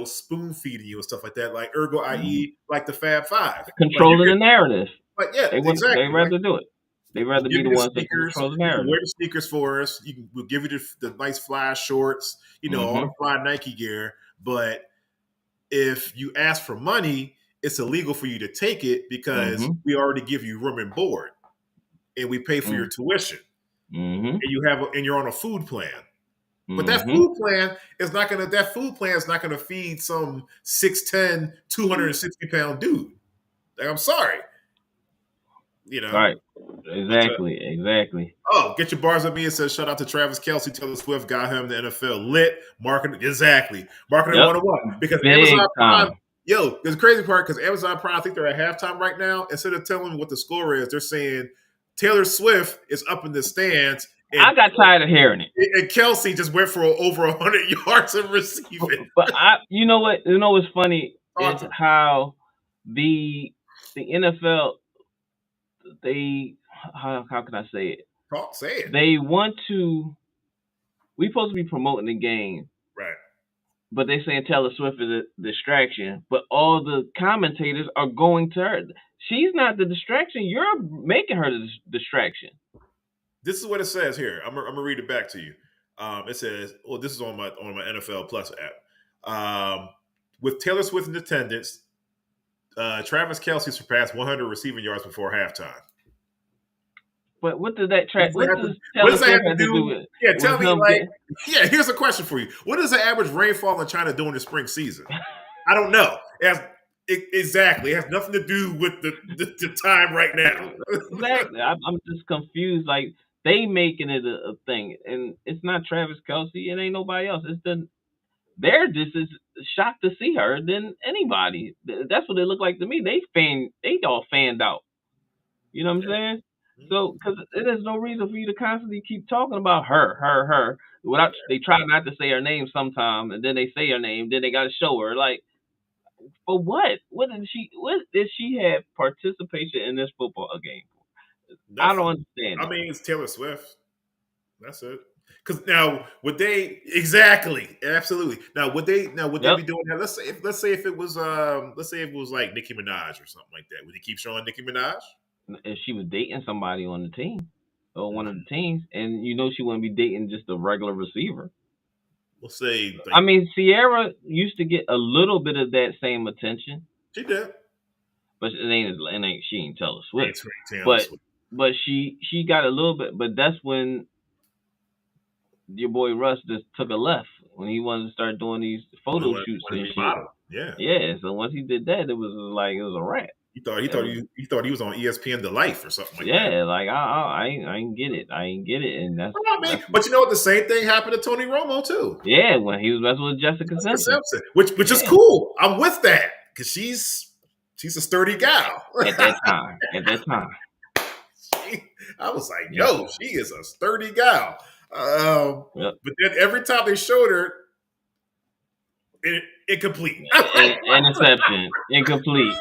spoon feeding you and stuff like that. Like ergo, i.e., like the Fab Five. Controlling the narrative. Like, yeah, exactly. They rather do it. They rather be the ones that control the narrative. Wear the sneakers for us. We'll give you the nice fly shorts, all the fly Nike gear. But if you ask for money, it's illegal for you to take it because we already give you room and board, and we pay for your tuition, and you're on a food plan. But that food plan is not gonna feed some 6'10", 260-pound dude. Like, I'm sorry. Right. Exactly. Oh, get your bars up me. It says, shout out to Travis Kelce. Taylor Swift got him the NFL lit. Marketing 101. Because Amazon Prime, there's a crazy part because Amazon Prime, I think they're at halftime right now. Instead of telling me what the score is, they're saying Taylor Swift is up in the stands. And I got tired of hearing it. And Kelce just went for over 100 yards of receiving. But you know what's funny is how the NFL, how can I say it? Say it. They want to. We supposed to be promoting the game, right? But they're saying Taylor Swift is a distraction. But all the commentators are going to her. She's not the distraction. You're making her the distraction. This is what it says here. I'm gonna read it back to you. It says, "Well, this is on my NFL Plus app." With Taylor Swift in attendance, Travis Kelce surpassed 100 receiving yards before halftime. But what does that what does that have to do with? Yeah, tell me. Here's a question for you. What is the average rainfall in China during the spring season? I don't know. Exactly. It has nothing to do with the time right now. Exactly. I'm just confused. Like, they making it a thing, and it's not Travis Kelce. It ain't nobody else. It's they're just as shocked to see her than anybody. That's what they look like to me. They all fanned out. You know what I'm saying? So, because there's no reason for you to constantly keep talking about her. Without they try not to say her name sometime, and then they say her name, then they got to show her. Like, for what? What did she? What did she have participation in this football game? I don't understand. I mean, it's Taylor Swift. That's it. Because now would they exactly absolutely now would they be doing that? Let's say if it was like Nicki Minaj or something like that. Would they keep showing Nicki Minaj? If she was dating somebody on the team or one of the teams, and she wouldn't be dating just a regular receiver. We'll say. I mean, Sierra used to get a little bit of that same attention. She did, but she ain't Taylor Swift. But she got a little bit. But that's when your boy Russ just took a left when he wanted to start doing these photo shoots and shit. Yeah. So once he did that, it was a wrap. He thought he was on ESPN The Life or something like that. Yeah, like I ain't get it. And that's. But you know what? The same thing happened to Tony Romo too. Yeah, when he was wrestling with Jessica Simpson, which is cool. I'm with that because she's a sturdy gal at that time. I was like, yo, she is a sturdy gal. But then every time they showed her, incomplete. Interception, incomplete.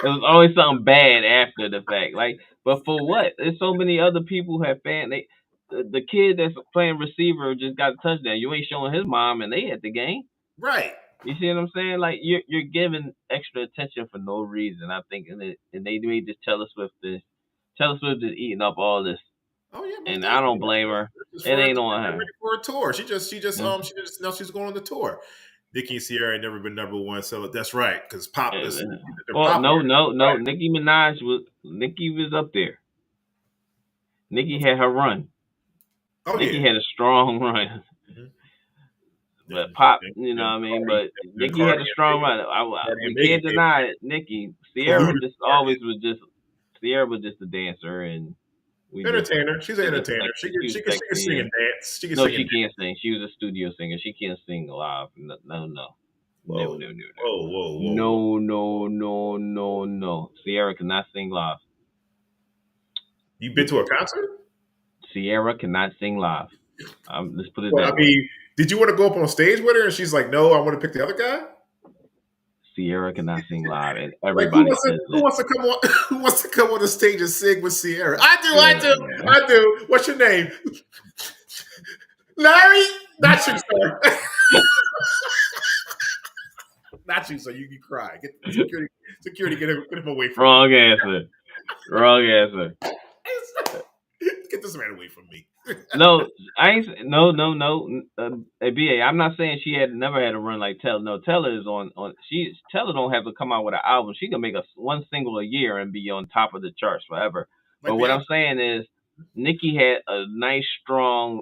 It was always something bad after the fact. Like, but for what? There's so many other people who have the kid that's playing receiver just got a touchdown. You ain't showing his mom, and they at the game, right? You see what I'm saying? Like you're giving extra attention for no reason. I think, and they made this Taylor Swift this. Taylor Swift is eating up all this. Oh yeah, and I don't blame her. It ain't on her. Ready for a tour. She just now she's going on the tour. Nicki and Sierra ain't never been number one, so that's right. Because Pop is. Well, no. Nicki Minaj was up there. Nicki had her run. Oh, Nicki had a strong run. But Pop, you know what I mean. But Nicki had a strong run. We can't deny it. Nicki, Sierra Sierra was just a dancer and. Entertainer. She's an entertainer. She can sing and dance. She can't sing. She was a studio singer. She can't sing live. No. Whoa. No. Sierra cannot sing live. You been to a concert? Sierra cannot sing live. Let's put it that way. I mean, did you want to go up on stage with her? And she's like, no, I want to pick the other guy? Sierra cannot sing live, and everybody who wants to come on? Who wants to come on the stage and sing with Sierra? I do. What's your name? Larry? Not you, sir. Not you, so you can cry. Get security, get him away from me. Wrong answer. Get this man away from me. No, I ain't. No. BA, I'm not saying she never had a run like Taylor. No, Taylor is on. Taylor don't have to come out with an album. She can make one single a year and be on top of the charts forever. But what I'm saying is, Nicki had a nice, strong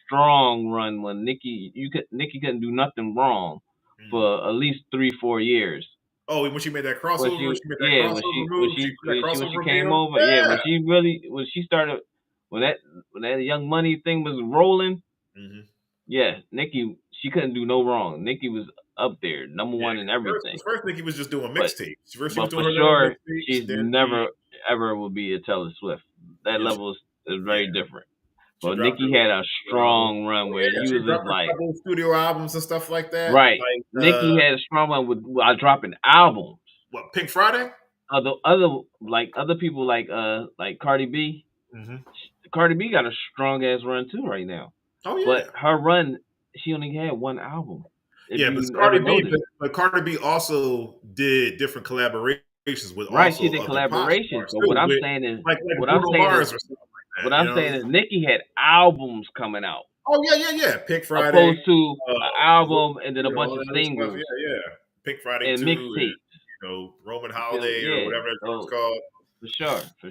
run when Nicki couldn't do nothing wrong for at least 3-4 years. Oh, when she made that crossover, when she came over, when she started. When that Young Money thing was rolling, Nicki, she couldn't do no wrong. Nicki was up there, number one in everything. First Nicki was just doing mixtapes. But for sure, she's never ever will be a Taylor Swift. That level is very different. But Nicki had a strong run where you was just like studio albums and stuff like that. Right. Nicki had a strong run with dropping albums. What, Pink Friday? Other people like Cardi B. Mm-hmm. Cardi B got a strong ass run too right now. Oh yeah. But her run, she only had one album. But Cardi B also did different collaborations with. Right, she did collaborations. But what I'm saying is, what I'm saying is, Nicki had albums coming out. Oh yeah. Pink Friday, opposed to an album and then a bunch of singles. Yeah. Pink Friday and mixtapes. Roman Holiday or whatever it's called. For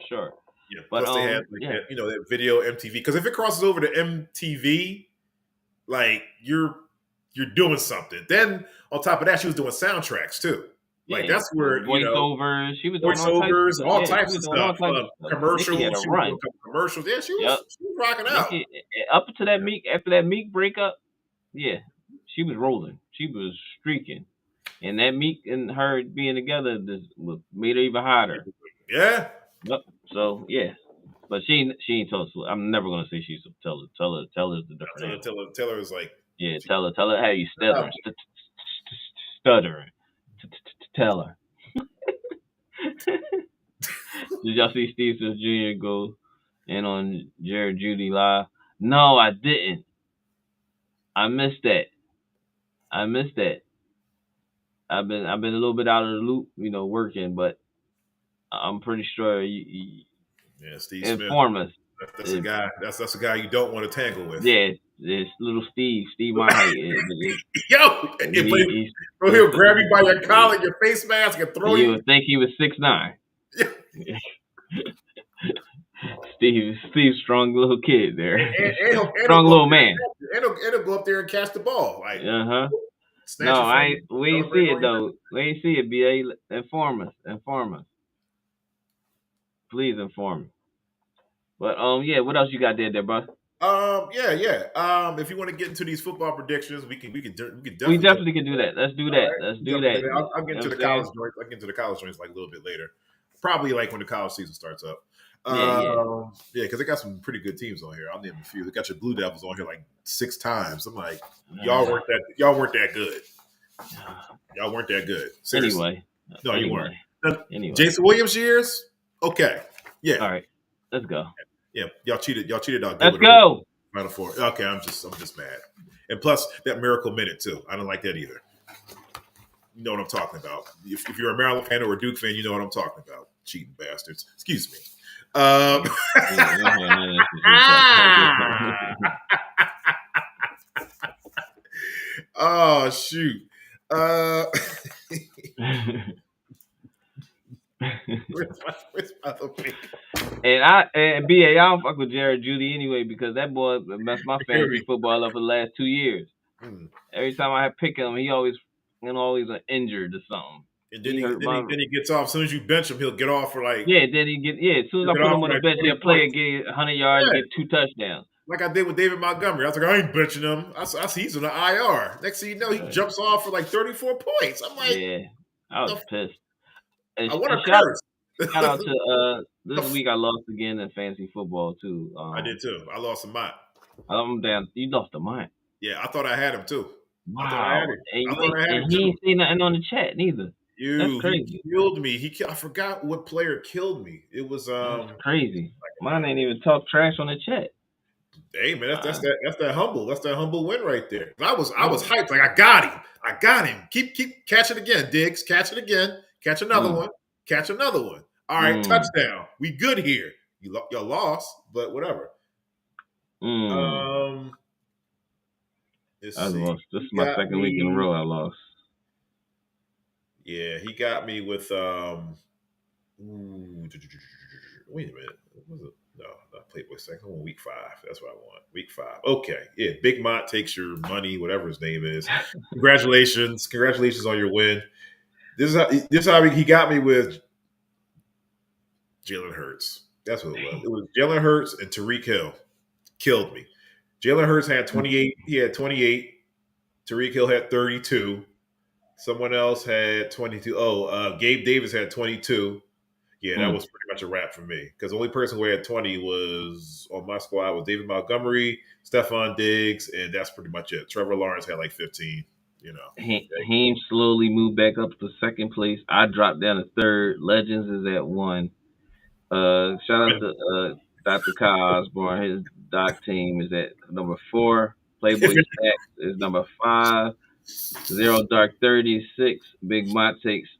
sure. Yeah, but plus they had that video MTV. Because if it crosses over to MTV, like you're doing something. Then on top of that, she was doing soundtracks too. Like that's where voiceovers. She was doing all types of stuff. Commercials. She was doing commercials. Yeah, she was rocking out. Up to that Meek, after that Meek breakup, she was rolling. She was streaking. And that Meek and her being together just made her even hotter. Yeah. Yep. So yeah. But she ain't told us. I'm never gonna say she's a teller. Teller's the different animal. Taylor is like, Yeah, tell her how you stuttering. Stuttering. Tell her. Did y'all see Steve Smith Jr. go in on Jared Judy live? No, I didn't. I missed that. I've been a little bit out of the loop, working, but I'm pretty sure you Steve inform Smith. us. That's a guy. That's a guy you don't want to tangle with. Yeah, it's little Steve my height. Yo, he'll grab you by your collar, your face mask, and throw you. You would think he was 6'9". Steve's strong little kid there. And strong little man. And he'll go up there and catch the ball. Like, no, we ain't see it though. We ain't see it. BA, inform us. Please inform me. But yeah, what else you got there, bro? If you want to get into these football predictions, we definitely can do that. Let's do that. Let's do that. I'll get into the college joints. I'll get into the college joints like a little bit later. Probably like when the college season starts up. Because they got some pretty good teams on here. I'll name a few. They got your Blue Devils on here like 6 times. I'm like, y'all weren't that good. Y'all weren't that good. Seriously. Anyway. No, you weren't. Jason Williams years? Okay. Yeah. All right. Let's go. Yeah, y'all cheated on. Let's go. Final Four. Okay, I'm just mad. And plus that Miracle Minute too. I don't like that either. You know what I'm talking about. If you're a Maryland fan or a Duke fan, you know what I'm talking about. Cheating bastards. Excuse me. Oh shoot. Where's my other pick? And BA, I don't fuck with Jared Judy anyway because that boy messed my fantasy football up for the last 2 years. Every time I pick him, he always injured or something. And then he gets off. As soon as you bench him, he'll get off for like. Yeah, then as soon as I put him on the bench, he'll play and get 100 yards, get 2 touchdowns. Like I did with David Montgomery. I was like, I ain't benching him. I see he's on the IR. Next thing you know, he jumps off for like 34 points. I'm like, yeah, I was pissed. And I want to curse. Shout out to this week I lost again in fantasy football too. I did too. I lost a mine. I'm down. You lost a mine. Yeah, I thought I had him too. Wow. And he ain't seen nothing on the chat neither. That's crazy. He killed me. I forgot what player killed me. It was That's crazy. Mine ain't even talk trash on the chat. Hey man, that's that humble win right there. I was hyped. Like I got him. Keep catch it again, Diggs. Catch it again. Catch another one. Catch another one. All right, touchdown. We good here. You lost, but whatever. I lost. This is my second week in a row I lost. Yeah, he got me with wait a minute. What was it? No, not Playboy second. I want week 5. That's what I want. Week 5. Okay. Yeah, Big Mont takes your money, whatever his name is. Congratulations on your win. This is how he got me with Jalen Hurts. That's what it was. It was Jalen Hurts and Tyreek Hill. Killed me. Jalen Hurts had 28. He had 28. Tyreek Hill had 32. Someone else had 22. Gabe Davis had 22. Yeah, that was pretty much a wrap for me. Because the only person who had 20 was on my squad was David Montgomery, Stephon Diggs, and that's pretty much it. Trevor Lawrence had like 15. He slowly moved back up to second place. I dropped down to third. Legends is at 1. Shout out to Dr. Kyle Osborne. His doc team is at number 4. Playboy Stacks is number 5. Zero Dark 36. Big Mont takes.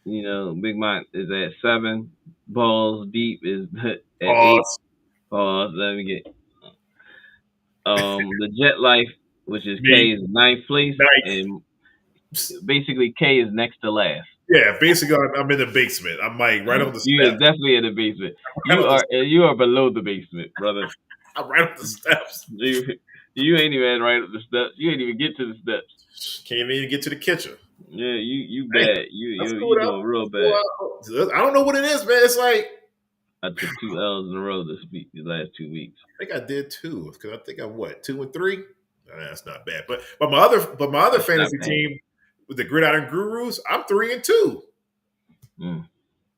Big Mont is at 7. Balls Deep is at 8. Pause. Let me get. The Jet Life, which is K, is 9th place, and basically K is next to last. Yeah, basically I'm in the basement. I'm like right on the steps. You are definitely in the basement. You are below the basement, brother. I'm right up the steps. You ain't even right up the steps. You ain't even get to the steps. Can't even get to the kitchen. Yeah, you bad. You doing real bad. I don't know what it is, man. It's like I took 2 L's in a row this last 2 weeks. I think I did 2 because I think I'm 2 and 3. That's not bad. But my other That's fantasy team with the Gridiron Gurus, I'm 3-2.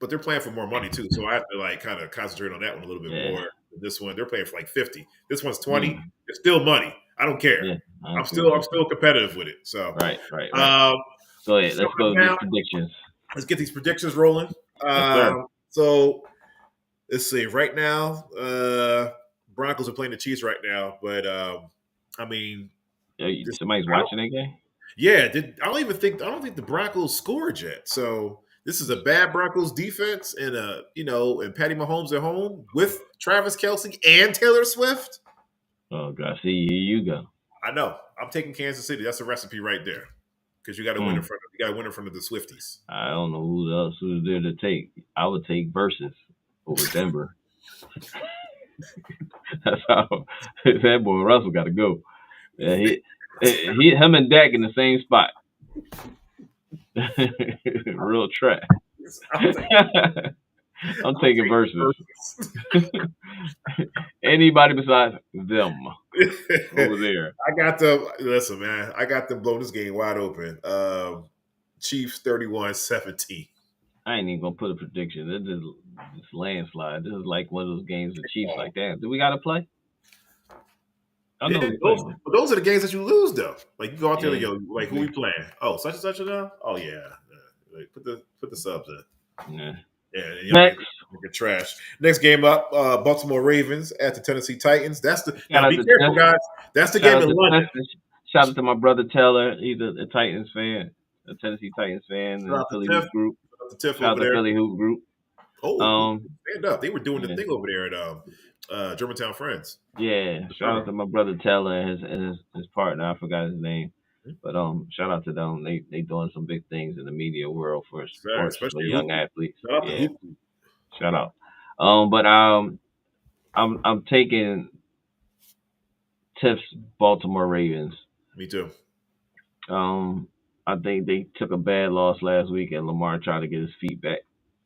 But they're playing for more money too, so I have to like kind of concentrate on that one a little bit more. This one, they're playing for like 50. This one's 20. It's still money. I don't care. Yeah, I'm still competitive with it. So right. Go ahead. Let's go with predictions. Let's get these predictions rolling. So let's see. Right now, Broncos are playing the Chiefs right now, but I mean, somebody's watching that game. Yeah, I don't think the Broncos scored yet. So this is a bad Broncos defense, and and Patty Mahomes at home with Travis Kelce and Taylor Swift. Oh God, see, here you go. I know. I'm taking Kansas City. That's a recipe right there. Because you got to win in front of the Swifties. I don't know who's there to take. I would take Versus over Denver. That's how that boy Russell got to go. Yeah, him and Dak in the same spot. Real trash. I'm taking Versus. Anybody besides them over there. I got them. Listen, man. I got them blowing this game wide open. Chiefs 31-17. I ain't even gonna put a prediction. This landslide. This is like one of those games the Chiefs like that. Do we gotta play? Those are the games that you lose though. Like you go out there, like who we playing? Oh, such and such now. Oh yeah. Like, put the subs in. Yeah. Yeah. Next. Trash. Next game up, Baltimore Ravens at the Tennessee Titans. That's the now be careful, guys. That's the game in London. Shout out to my brother Taylor. He's a Titans fan, a Tennessee Titans fan, and the Philly Hoop Group. Shout out to Philly Hoop Group. Oh, stand up! They were doing the thing over there at Germantown Friends. Yeah, shout out to my brother Taylor and his partner. I forgot his name, but shout out to them. They doing some big things in the media world for sports for young athletes. Shout out. But I'm taking Tiff's Baltimore Ravens. Me too. I think they took a bad loss last week, and Lamar tried to get his feet back.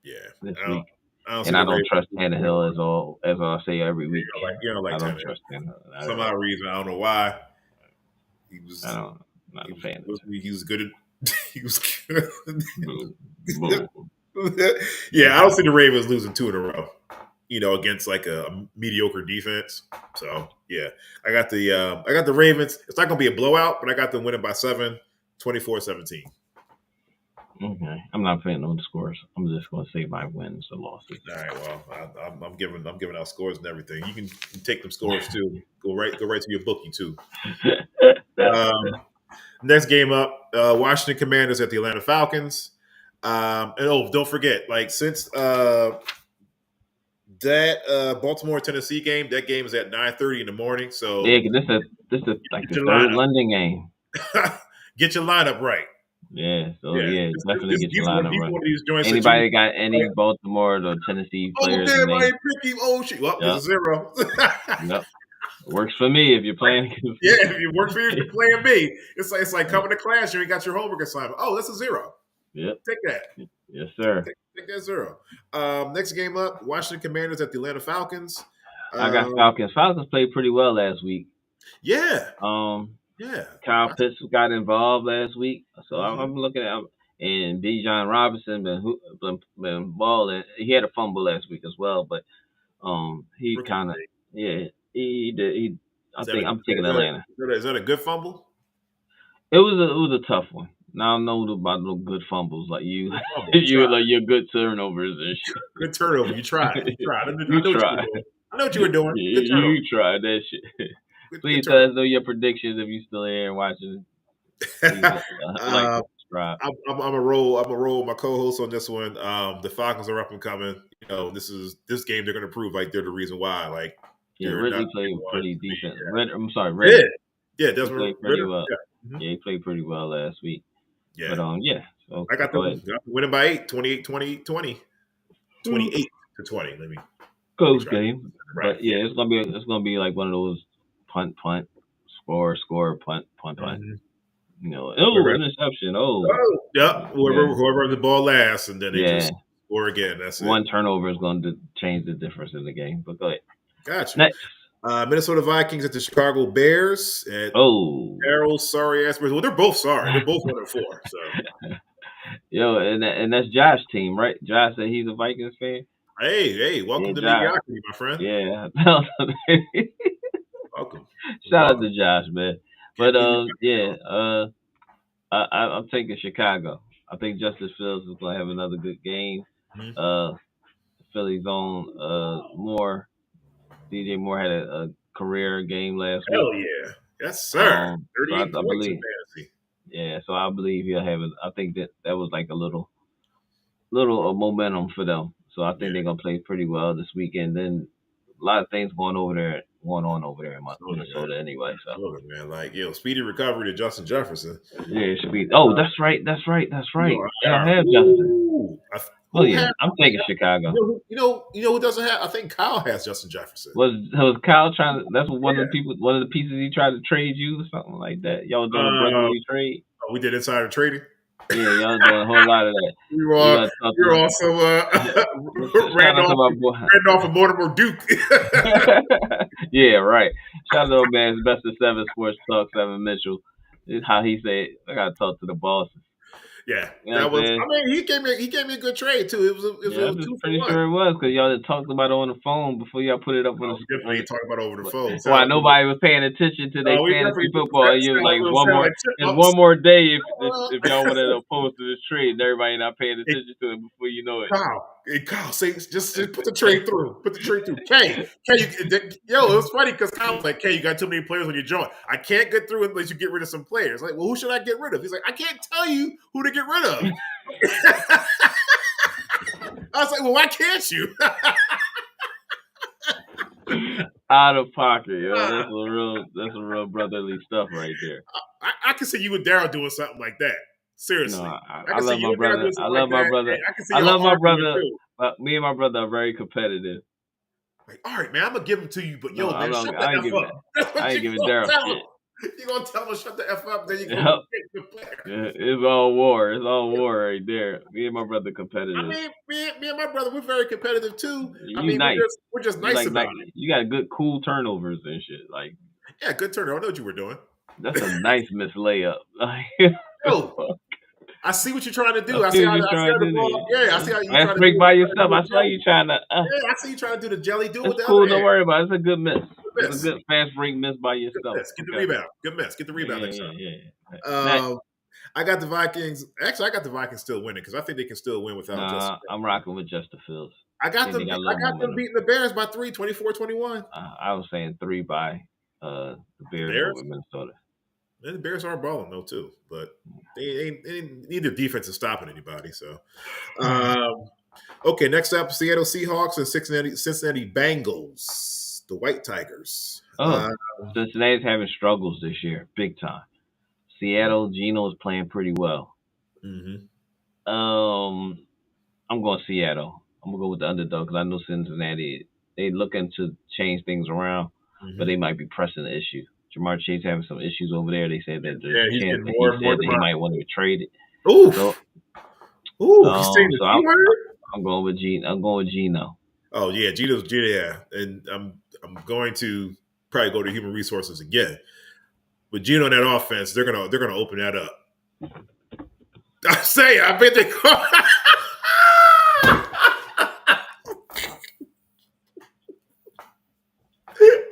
Yeah, this week. I don't trust Tannehill as I say every week. You don't like I don't trust Tannehill. Some odd reason, I don't know why. I'm not a fan. He was good at. He was good. Boom. Yeah, I don't see the Ravens losing 2 in a row. Against like a mediocre defense. So yeah, I got the Ravens. It's not gonna be a blowout, but I got them winning by 7, 24-17. Okay, I'm not playing on the scores. I'm just gonna say my wins and losses. All right, well, I'm giving out scores and everything. You can take them scores too. Go right to your bookie too. Next game up, Washington Commanders at the Atlanta Falcons. And don't forget, like since that Baltimore Tennessee game, that game is at 9:30 in the morning. So yeah, this is like the third London game. Get your lineup right. Yeah, definitely get your lineup right. Anybody got any Baltimore or Tennessee players? Oh, damn, I ain't pick him. Oh shit! Well, there's a 0. Yep. Works for me if you're playing. Yeah, if it works for you, if you're playing me. It's like coming to class, you ain't got your homework assignment. Oh, that's a 0. Yep. Take that. Yes, sir. Take that 0. Next game up, Washington Commanders at the Atlanta Falcons. I got Falcons. Falcons played pretty well last week. Yeah. Yeah. Kyle Pitts got involved last week, so I'm looking at him. And Bijan Robinson been balling. He had a fumble last week as well, but he kind of he did. I think I'm taking Atlanta. Is that a good fumble? It was a tough one. Now I know about no good fumbles like you. Your good turnovers and shit. Good turnover. You tried. I know what you were doing. You tried that shit. Please let us know your predictions if you're still here and watching. Subscribe. I'm a roll my co-host on this one. The Falcons are up and coming. This game they're going to prove like they're the reason why. Like Ridley played pretty decent. Ridley. Yeah, Desmond played pretty well. Yeah. Yeah, he played pretty well last week. Yeah, but So I got them winning by 8, 28-20. 28-20. Let me close game. Right. But yeah, it's gonna be like one of those punt, score, punt. Interception. Yep. Whoever the ball lasts, and then they just score again. That's one turnover is going to change the difference in the game. But go ahead. Gotcha. Next. Minnesota Vikings at the Chicago Bears. At Oh, Daryl's sorry ass Bears. Well, they're both sorry. They're both 1-4. So yo, and that's Josh's team, right? Josh said he's a Vikings fan. hey, Yeah, welcome to Josh. mediocrity, my friend. Yeah. Welcome. Shout out to Josh, man. Can't But believe I'm taking Chicago. I think Justice Fields is gonna have another good game. Mhm. Philly's on Moore. DJ Moore had a career game last week. Hell yeah. Yes, sir. So 38 I points believe, in fantasy. yeah. So I believe he'll have it. I think that was like a little momentum for them. So I think they're gonna play pretty well this weekend. Then a lot of things going on over there in Minnesota anyway. So Man, like speedy recovery to Justin Jefferson. yeah, it should be. Oh, that's right. They don't have Justin. Ooh, Oh yeah, I'm taking Chicago. You know who doesn't have? I think Kyle has Justin Jefferson. Was Kyle trying to? That's one of the pieces he tried to trade you or something like that. Y'all doing a brotherly trade. Oh, we did insider trading. Yeah, y'all doing a whole lot of that. You're also Randolph and Mortimer Duke. Yeah, right. Shout out to old man's best of 7 Sports Talk, 7 Mitchell. This is how he said, I gotta talk to the bosses. Yeah, you know that was. I mean, he gave me a good trade too. It was I'm pretty sure it was because y'all had talked about it on the phone before y'all put it up on the screen. Definitely talk about it over the phone. Why nobody was paying attention to their fantasy football? And you was like one more day if y'all wanted to oppose to this trade, and everybody not paying attention to it before you know it. Kyle, say just put the trade through. Put the trade through. K, it was funny because Kyle was like, "K, you got too many players when you join. I can't get through unless you get rid of some players." Like, well, who should I get rid of? He's like, "I can't tell you who to get rid of." I was like, well, why can't you? Out of pocket, yo. That's a real brotherly stuff right there. I can see you and Daryl doing something like that. Seriously. No, I love my brother. I love my brother. I love my brother. Me and my brother are very competitive. Like, all right, man, I'm gonna give them to you, but man, shut the F up. I ain't giving Daryl shit. You're going to tell him to shut the F up, then you're going to pick the player. Yeah, it's all war. It's all war right there. Me and my brother competitive. I mean, me and my brother, we're very competitive too. Nice. We're just nice about it. You got good, cool turnovers and shit. Like, yeah, good turnover. I know what you were doing. That's a nice miss layup. Yo, I see what you're trying to do. I see how you trying to break by yourself. I saw you trying to. Yeah, I see you trying to do the jelly. Do it with the cool. other Don't hand. worry about it. It's a good miss. It's a good fast break miss by yourself. Get the rebound. Good miss. Get the rebound next time. Yeah. I got the Vikings. Actually, I got the Vikings still winning because I think they can still win without Justin. I'm rocking with Justin Fields. I got them beating the Bears by 3, 24-21. I was saying 3 by the Bears over Minnesota. And the Bears are balling though too, but they neither defense is stopping anybody. So, okay, next up, Seattle Seahawks and Cincinnati Bengals, the White Tigers. Cincinnati's having struggles this year, big time. Seattle, Geno is playing pretty well. Mm-hmm. I'm going Seattle. I'm gonna go with the underdog because I know Cincinnati. They looking to change things around, but they might be pressing the issue. Jamar Chase having some issues over there. They said that he might want to trade it. Ooh, I'm going with Geno. Oh yeah, Geno's and I'm going to probably go to human resources again. But Geno in that offense, they're gonna open that up. I bet they.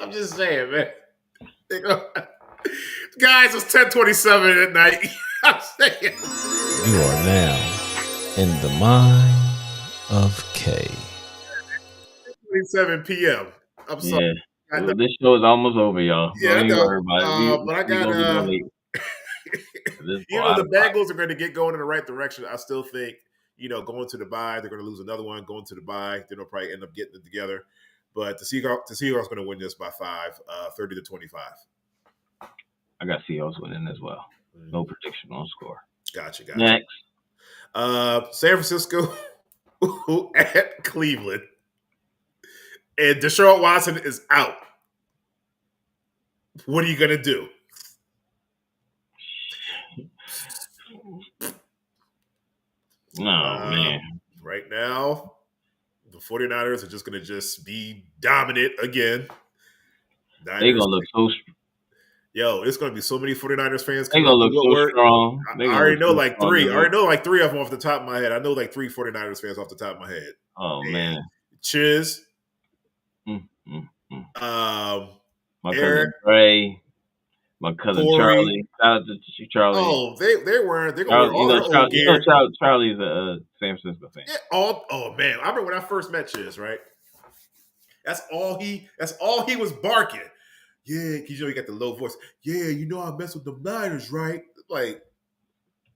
I'm just saying, man. Guys, it's 10:27 at night. I'm saying. You are now in the mind of K. 7 p.m. I'm sorry. Yeah. This show is almost over, y'all. Yeah, I know. But I got the Bengals are going to get going in the right direction. I still think, going to the bye, they're going to lose another one. Going to the bye, they'll probably end up getting it together. But the Seahawks are going to win this by 5, 30-25. I got Seahawks winning as well. No prediction on score. Gotcha. Next. San Francisco at Cleveland. And Deshaun Watson is out. What are you going to do? Man. Right now, the 49ers are just going to be dominant again. They gonna look so. Yo, it's gonna be so many 49ers fans They coming gonna up to look so Woodward. strong. I already know like three. I already know like three of them off the top of my head. I know like 3 49ers fans off the top of my head. Oh man, Chiz. My Eric, cousin Trey, my cousin Corey. Charlie. Shout out to Charlie. Oh, they're gonna wear all their old gear. Charlie's a San Francisco fan. Yeah, oh man, I remember when I first met Chiz, right? That's all he was barking. Yeah, because you got the low voice. Yeah, I mess with the Niners, right? Like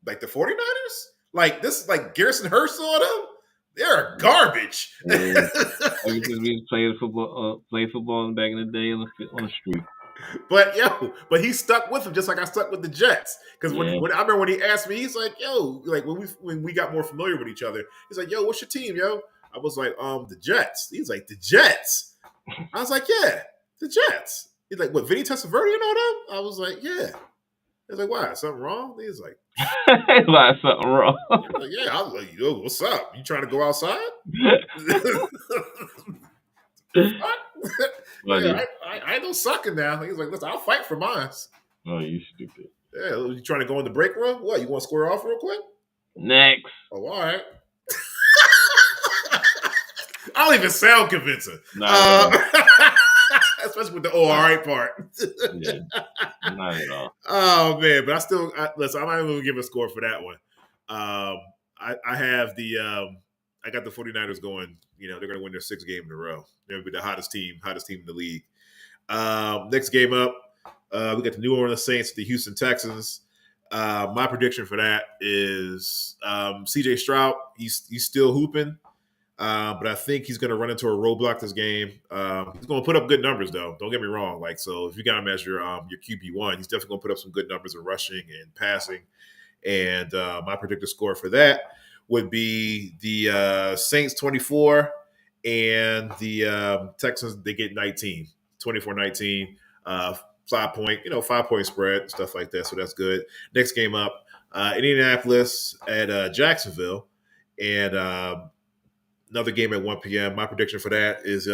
the 49ers? Like this is like Garrison Hurst on them? They're garbage. Yeah. We played football back in the day on the street. But he stuck with him just like I stuck with the Jets. Because when I remember when he asked me, he's like, yo, like when we got more familiar with each other, he's like, yo, what's your team, yo? I was like, the Jets. He's like, the Jets. I was like, yeah, the Jets. He's like, what, Vinny Testaverde and all them? I was like, yeah. I was like, why? Something wrong? He's like, why something wrong? Like, yeah. I was like, yo, what's up? You trying to go outside? I ain't no sucking now. He's like, listen, I'll fight for mine. Oh, you stupid. Yeah, you trying to go in the break room? What, you want to square off real quick? Next. Oh, all right. I don't even sound convincing. Especially with the all right part. Yeah, not at all. Oh man, but listen, I'm not even gonna give a score for that one. I have I got the 49ers going, they're gonna win their 6th game in a row. They're gonna be the hottest team in the league. Next game up, we got the New Orleans Saints, the Houston Texans. My prediction for that is CJ Stroud, he's still hooping. But I think he's going to run into a roadblock this game. He's going to put up good numbers, though. Don't get me wrong. Like, so if you got him as your QB1, he's definitely going to put up some good numbers in rushing and passing. And my predicted score for that would be the Saints 24 and the Texans, they get 19, 24-19, 5-point spread, stuff like that. So that's good. Next game up, Indianapolis at Jacksonville. And another game at 1 p.m. My prediction for that is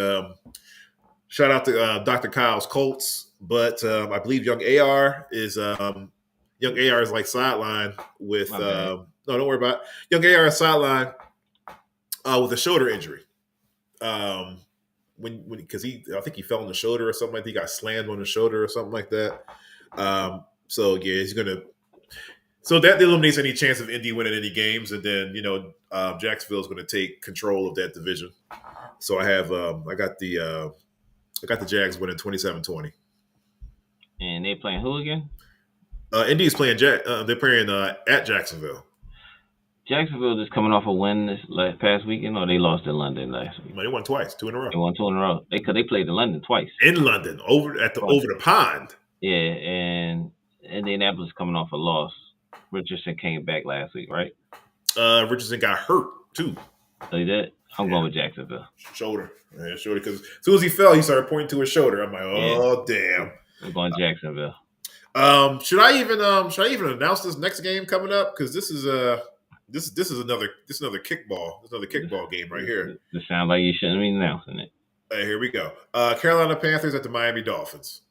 shout out to Dr. Kyle's Colts, but I believe young AR is like sideline with no, don't worry about it. Young AR is sideline with a shoulder injury. Because I think he fell on the shoulder or something like that. He got slammed on the shoulder or something like that. So yeah, he's gonna. So that eliminates any chance of Indy winning any games, and then Jacksonville is going to take control of that division. So I got the Jags winning 27-20. And they playing who again? Indy's playing they're playing at Jacksonville. Jacksonville is coming off a win this past weekend, or they lost in London last week. They won twice, 2 in a row. They won 2 in a row. They played in London twice. In London, over the pond. Yeah, and Indianapolis coming off a loss. Richardson came back last week, right? Richardson got hurt too. So he did. I'm going with Jacksonville. Shoulder, shoulder. Because as soon as he fell, he started pointing to his shoulder. I'm like, oh damn. I'm going Jacksonville. Should I even announce this next game coming up? Because this is another kickball. This is another kickball game right here. It sounds like you shouldn't be announcing it. Here we go. Carolina Panthers at the Miami Dolphins.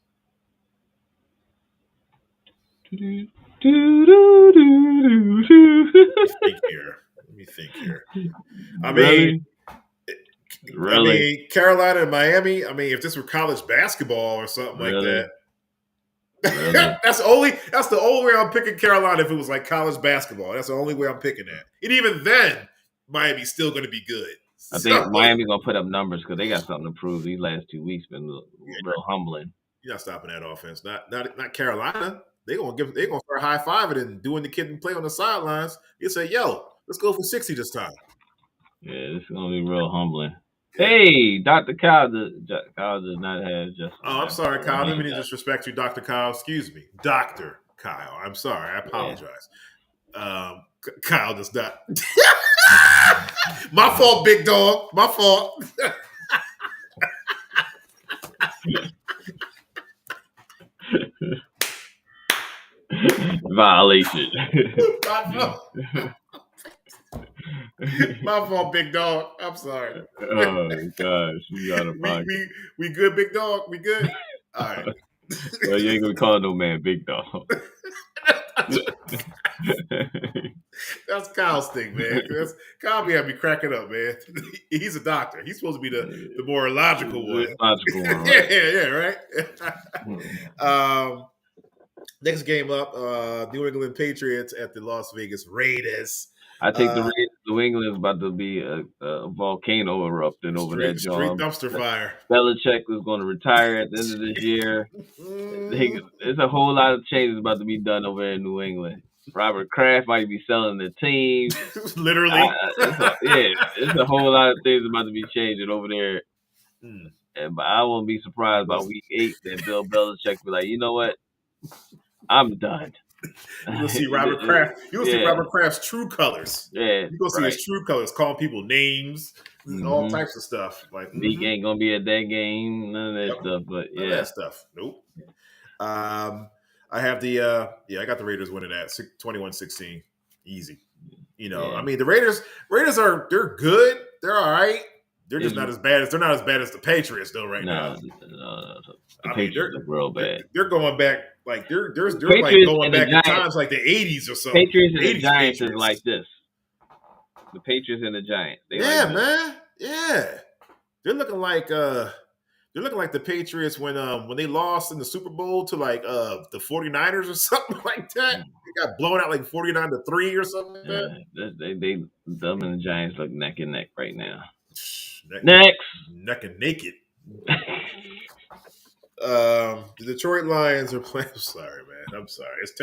Let me think here. I mean, Carolina and Miami. I mean, if this were college basketball or something like that, that's the only way I'm picking Carolina. If it was like college basketball, that's the only way I'm picking that. And even then, Miami's still going to be good. I think Miami's going to put up numbers because they got something to prove. These last 2 weeks been real humbling. You're not stopping that offense. Not Carolina. They're gonna start high fiving and doing the kid and play on the sidelines. You say, "Yo, let's go for 60 this time." Yeah, this is gonna be real humbling. Hey, Dr. Kyle does not have just. Oh, I'm sorry, Kyle. I didn't mean to disrespect you, Dr. Kyle. Excuse me, Dr. Kyle. I'm sorry. I apologize. Yeah. Kyle does not. My fault, big dog. My fault. Violation. My fault, big dog. I'm sorry. Oh gosh, you got a we good, big dog. We good. All right. Well, you ain't gonna call no man big dog. That's Kyle's thing, man. Kyle be having me cracking up, man. He's a doctor. He's supposed to be the more logical one. Logical one, right? yeah, right. Next game up, New England Patriots at the Las Vegas Raiders. I think the Raiders, New England's about to be a volcano erupting over that job. Straight dumpster fire. Belichick is going to retire at the end of this year. There's a whole lot of changes about to be done over in New England. Robert Kraft might be selling the team. Literally. It's a whole lot of things about to be changing over there. But I won't be surprised by week 8 that Bill Belichick be like, you know what? I'm done. You'll see Robert Kraft. You'll see Robert Kraft's true colors. Yeah, you'll see his true colors, calling people names, all types of stuff. Like Meek ain't gonna be at that game, none of that stuff. But none of that stuff. Nope. I have the I got the Raiders winning that 21-16, easy. You know, I mean the Raiders they're good. They're all right. They're just not as bad as the Patriots though right now. No. The Patriots are real bad. They're going back like they're like going back in times like the 80s or something. Patriots and the Giants is like this. The Patriots and the Giants. Man. Yeah. They're looking like the Patriots when they lost in the Super Bowl to like the 49ers or something like that. They got blown out like 49-3 or something like that. They them and the Giants look neck and neck right now. Neck and naked. The Detroit Lions are playing. I'm sorry, man. I'm sorry. It's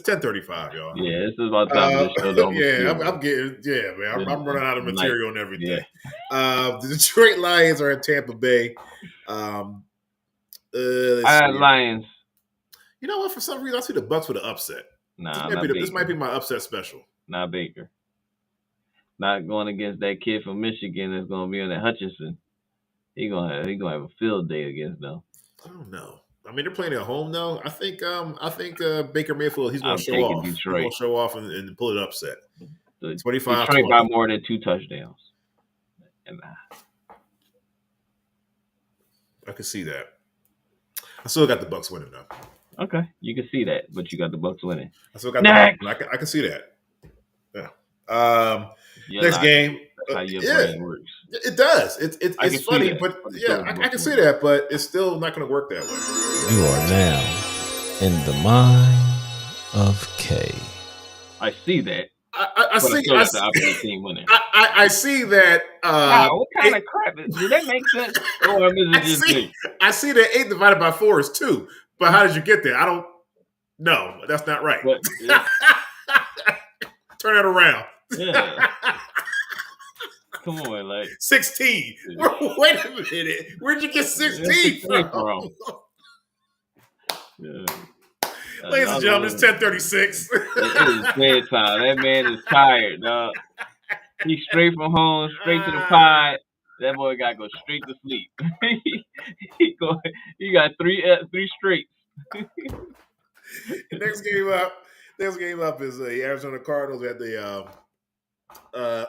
10:35, y'all. Yeah, this is about time for the show. I'm getting. Yeah, man. I'm running out of material and everything. Yeah. The Detroit Lions are in Tampa Bay. Lions. You know what? For some reason, I see the Bucs with an upset. This might be my upset special. Not Baker. Not going against that kid from Michigan that's going to be on that Hutchinson. He gonna have a field day against them. I don't know. I mean, they're playing at home though. I think Baker Mayfield he's going to show off. Detroit. He's going to show off and pull it upset. 25. Detroit by more than 2 touchdowns. I can see that. I still got the Bucs winning though. Okay, you can see that, but you got the Bucs winning. I still got the Bucs. I can see that. Yeah. Next game. That's how your brain works. It does. It's funny, but I can see that, but it's still not going to work that way. You are now in the mind of K. I see that. I see the opposite team winning. I see that. What kind of crap? Does that make sense? Or is it just me? I see that 8 divided by 4 is 2. But how did you get there? I don't know. That's not right. But, yeah. Turn that around. Yeah. Come on, like 16. Wait a minute. Where'd you get 16 from? Yeah. Ladies and gentlemen, it's 10:36. It is bedtime. That man is tired, dog. He's straight from home, straight to the pod. That boy got to go straight to sleep. He got three straight. Next game up is the Arizona Cardinals at the I'm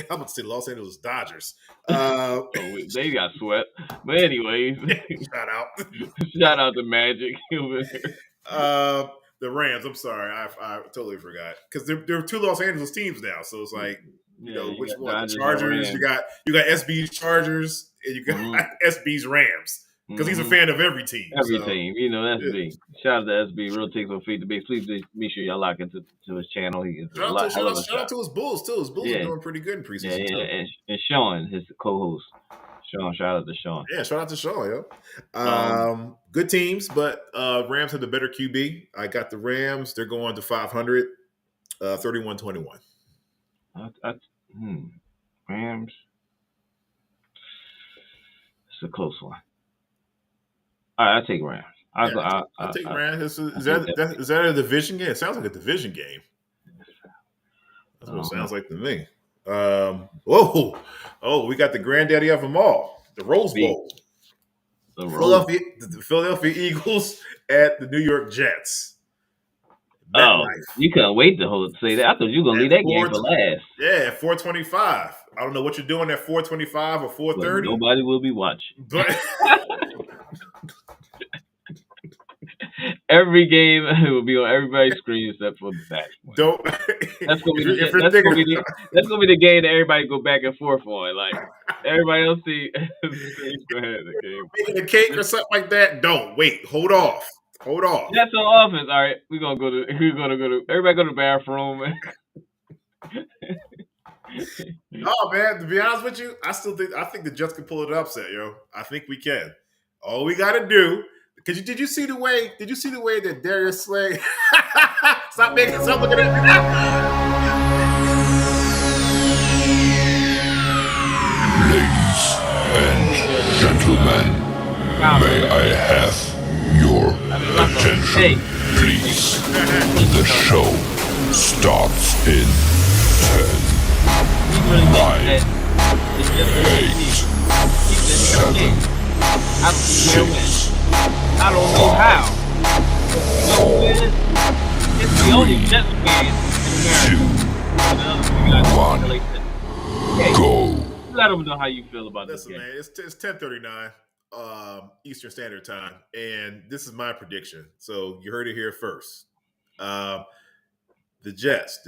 going to say Los Angeles Dodgers. They got swept. But anyways. Shout out to Magic. The Rams, I'm sorry. I totally forgot. Because there are 2 Los Angeles teams now. So it's like, which one? The Chargers. You got SB's Chargers and you got SB's Rams. Because he's a fan of every team. Every team. SB. Shout out to SB. Real takes on feed the base. Please make sure y'all lock into his channel. Shout out to his Bulls, too. His Bulls are doing pretty good in preseason. Yeah. And Sean, his co-host. Sean, shout out to Sean. Yeah, shout out to Sean, yo. Good teams, but Rams have the better QB. I got the Rams. They're going to 500, 31-21. Rams. It's a close one. All right, I'll take Rams. I'll take Rams. Is that a division game? It sounds like a division game. That's what it sounds like to me. We got the granddaddy of them all, the Rose Bowl. The Philadelphia Eagles at the New York Jets. You couldn't wait to say that. I thought you were going to leave that game for last. Yeah, 4:25. I don't know what you're doing at 4:25 or 4:30. Nobody will be watching. But Every game will be on everybody's screen except for the Bats one. Don't. That's gonna be if you're thinking, that's gonna be the game that everybody go back and forth on. Like everybody else see the screen's gonna have the game. making a cake or something like that, don't wait. Hold off. That's on offense. All right, we're gonna go to everybody go to the bathroom. Oh man, to be honest with you, I think the Jets can pull it upset, yo. I think we can. All we gotta do, because did you see the way that Darius Slay stop looking at me now. Ladies and gentlemen, may I have your attention, please? The show starts in 10, 9, 8, 7, I don't know how. It's the only Jets fan in America. 2, 1, go. Let them know how you feel about this game. Man, it's 10:39 Eastern Standard Time, and this is my prediction. So you heard it here first. The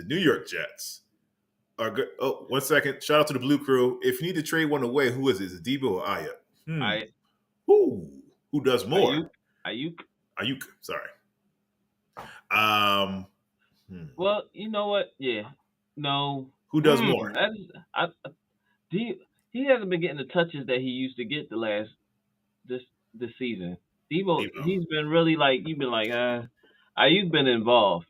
New York Jets, are good. Oh, 1 second. Shout out to the Blue Crew. If you need to trade one away, who is it? Is it Debo or Ayuk? Who does more? Ayuk. Sorry. Well, you know what? Yeah. No. Who does more? He hasn't been getting the touches that he used to get this season. Debo, he's been really you've been Ayuk been involved.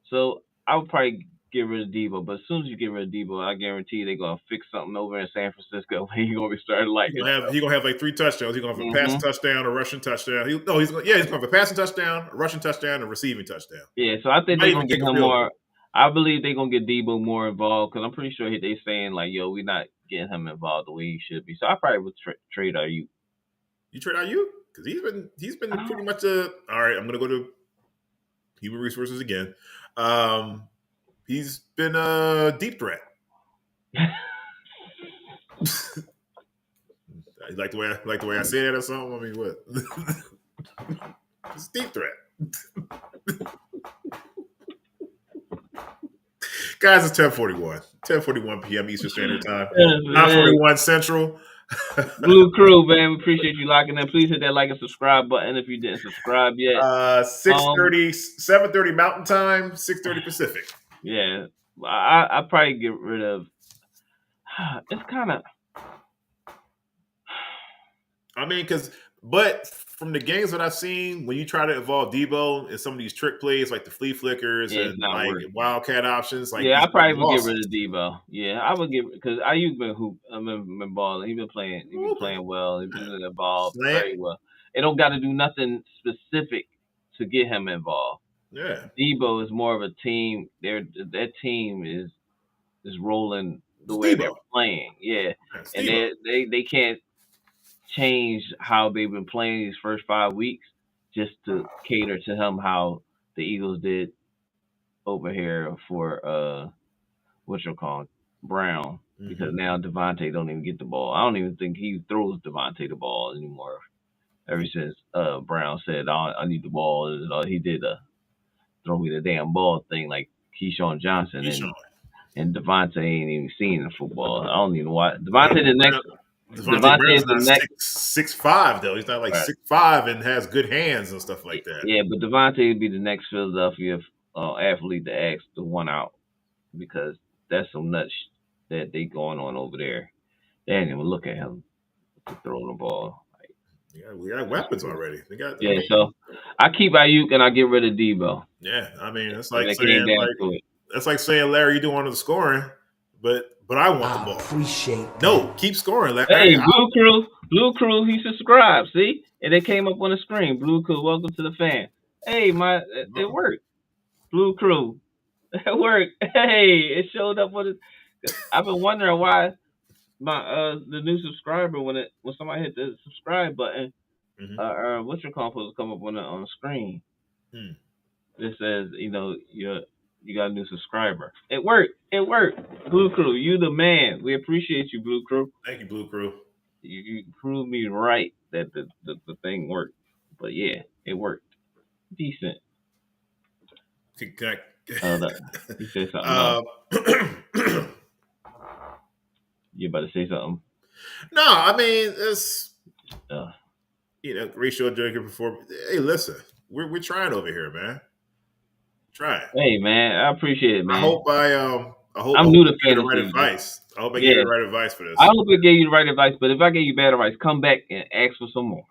So I would probably get rid of Debo, but as soon as you get rid of Debo, I guarantee they're gonna fix something over in San Francisco. He's gonna be starting He's gonna have like 3 touchdowns. He's gonna have a passing touchdown, a rushing touchdown. He's gonna have a passing touchdown, a rushing touchdown, and a receiving touchdown. Yeah, so I think they're gonna get him more. I believe they're gonna get Debo more involved because I'm pretty sure they're saying we're not getting him involved the way he should be. So I probably would trade Ayuk. You trade Ayuk because he's been pretty much all right. I'm gonna go to human resources again. He's been a deep threat. You like the way I say that or something? I mean, what? It's a deep threat. Guys, it's 10:41 p.m. Eastern Standard Time. 9:41 Central. Blue Crew, man, we appreciate you locking in. Please hit that like and subscribe button if you didn't subscribe yet. 6:30, 7:30 Mountain Time, 6:30 Pacific. Yeah, I probably get rid of. It's kind of. I mean, but from the games that I've seen, when you try to involve Debo in some of these trick plays, like the flea flickers and wildcat options, I probably would get rid of Debo. Yeah, I would because Ayuk been balling. He's been playing well. He's been involved very well. They don't got to do nothing specific to get him involved. Yeah, Debo is more of a team. That team is rolling the way they're playing. Yeah, and they can't change how they've been playing these first 5 weeks just to cater to him how the Eagles did over here for Brown, because now Devontae don't even get the ball. I don't even think he throws Devontae the ball anymore. Ever since Brown said I need the ball, he did a throw me the damn ball thing like Keyshawn Johnson and Devontae ain't even seen the football. I don't even know why Devontae the next. Devontae is not 6'5" though. He's not 6'5" and has good hands and stuff like that. Yeah, but Devontae would be the next Philadelphia athlete to ask the one out, because that's some nuts that they going on over there. They ain't even look at him to throw the ball. We got weapons already. So I keep Ayuk and I get rid of Debo. Yeah, I mean it's like saying Larry, you do want the scoring, but I want the ball. No, keep scoring, Larry. Hey, Blue Crew, he subscribed. See, and it came up on the screen. Blue Crew, welcome to the fan. Hey, it worked. Blue Crew, it worked. Hey, it showed up on it. I've been wondering why the new subscriber when somebody hit the subscribe button, what's your supposed to come up on the screen? It says you got a new subscriber. It worked. Blue Crew, you the man. We appreciate you, Blue Crew. Thank you, Blue Crew. You proved me right that the thing worked. But yeah, it worked. Decent. Can I, You said something else. You about to say something? No, I mean it's Uh, racial drinking performance. Hey, listen, we're trying over here, man. Trying. hey man, I appreciate it, man. I hope I'm new to give you the right fantasy. advice. I hope I give you the right advice for this. I hope I gave you the right advice, but if I gave you bad advice, come back and ask for some more.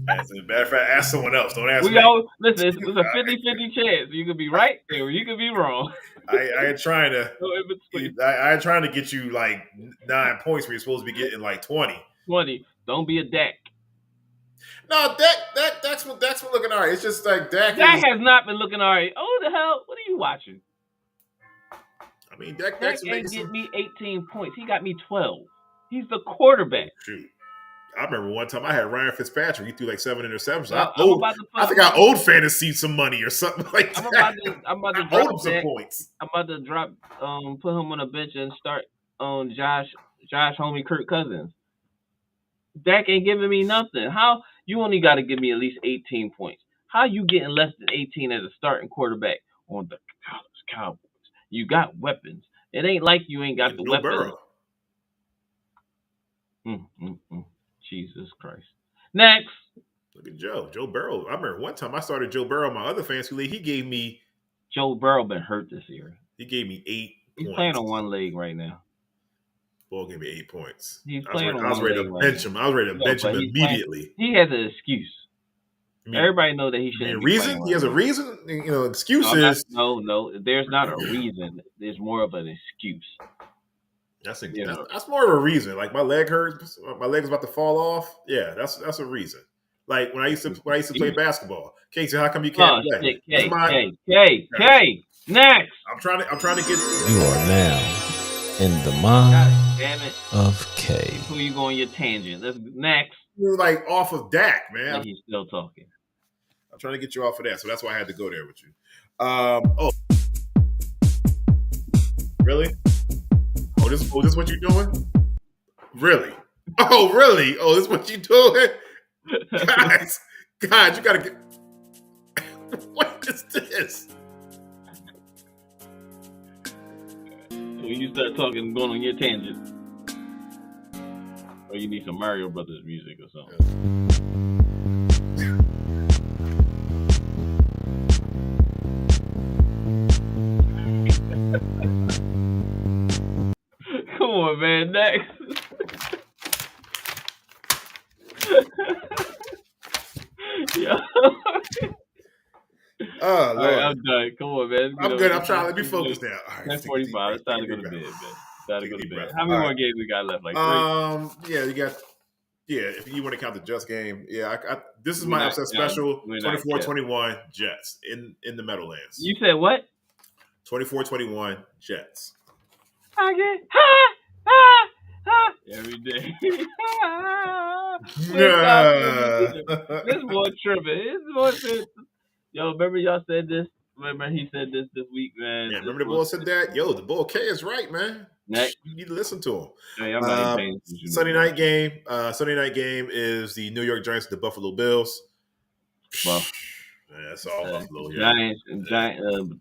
As a matter of fact, ask someone else. Don't ask me. Listen, it's a 50-50 chance. You could be right or you could be wrong. I ain't trying to. No in between. I ain't trying to get you like 9 points where you're supposed to be getting like 20. 20. Don't be a Dak. No, Dak's been looking all right. It's just like Dak has not been looking all right. Oh, the hell? What are you watching? I mean, Dak ain't get me 18 points. He got me 12. He's the quarterback. Shoot. I remember one time I had Ryan Fitzpatrick. He threw like 7 interceptions. I think I owed fantasy some money or something like that. I'm about to drop him some points. I'm about to drop, put him on a bench and start on Josh homie Kirk Cousins. Dak ain't giving me nothing. How you only got to give me at least 18 points? How you getting less than 18 as a starting quarterback on the Cowboys? You got weapons. It ain't like you ain't got the weapons. Jesus Christ. Next. Look at Joe. Joe Burrow. I remember one time I started Joe Burrow in my other fantasy league. He gave me. Joe Burrow been hurt this year. He gave me 8 He's points. playing on one leg right now. Ball gave me 8 points. He's I was ready to bench him. I was ready to bench him immediately. He has an excuse. Everybody know that he shouldn't. Reason? He has a reason. Excuses. No. There's not a reason. There's more of an excuse. That's more of a reason. Like my leg hurts. My leg is about to fall off. Yeah, that's a reason. Like when I used to play basketball. Casey, how come you can't play? K. Next. I'm trying to get. You are now in the mind of K. Who you go on your tangent? Let's next. You're like off of Dak, man. And he's still talking. I'm trying to get you off of that, so that's why I had to go there with you. Oh, really? Oh, this what you doing? Really? Oh, really? Oh, this what you doing? Guys, you gotta get. What is this? When you start talking, going on your tangent, or you need some Mario Brothers music or something. Come on, man. Next. Yeah. Oh, Lord. All right, I'm done. Come on, man. I'm good. I'm trying. Let me focus now. All right, 10:45. It's time to go to bed, man. How many more games we got left? Like 3? Yeah, you got. Yeah, if you want to count the Jets game, yeah. This is my upset special. 24-21 Jets in the Meadowlands. You said what? 24-21 Jets. I get every day. This boy tripping. Yo, remember y'all said this? Remember he said this week, man. Yeah, remember the boy said that? Yo, the boy K is right, man. Next. You need to listen to him. Hey, I'm not even Sunday night game. Sunday night game is the New York Giants, the Buffalo Bills. Well, that's all Buffalo. Giants,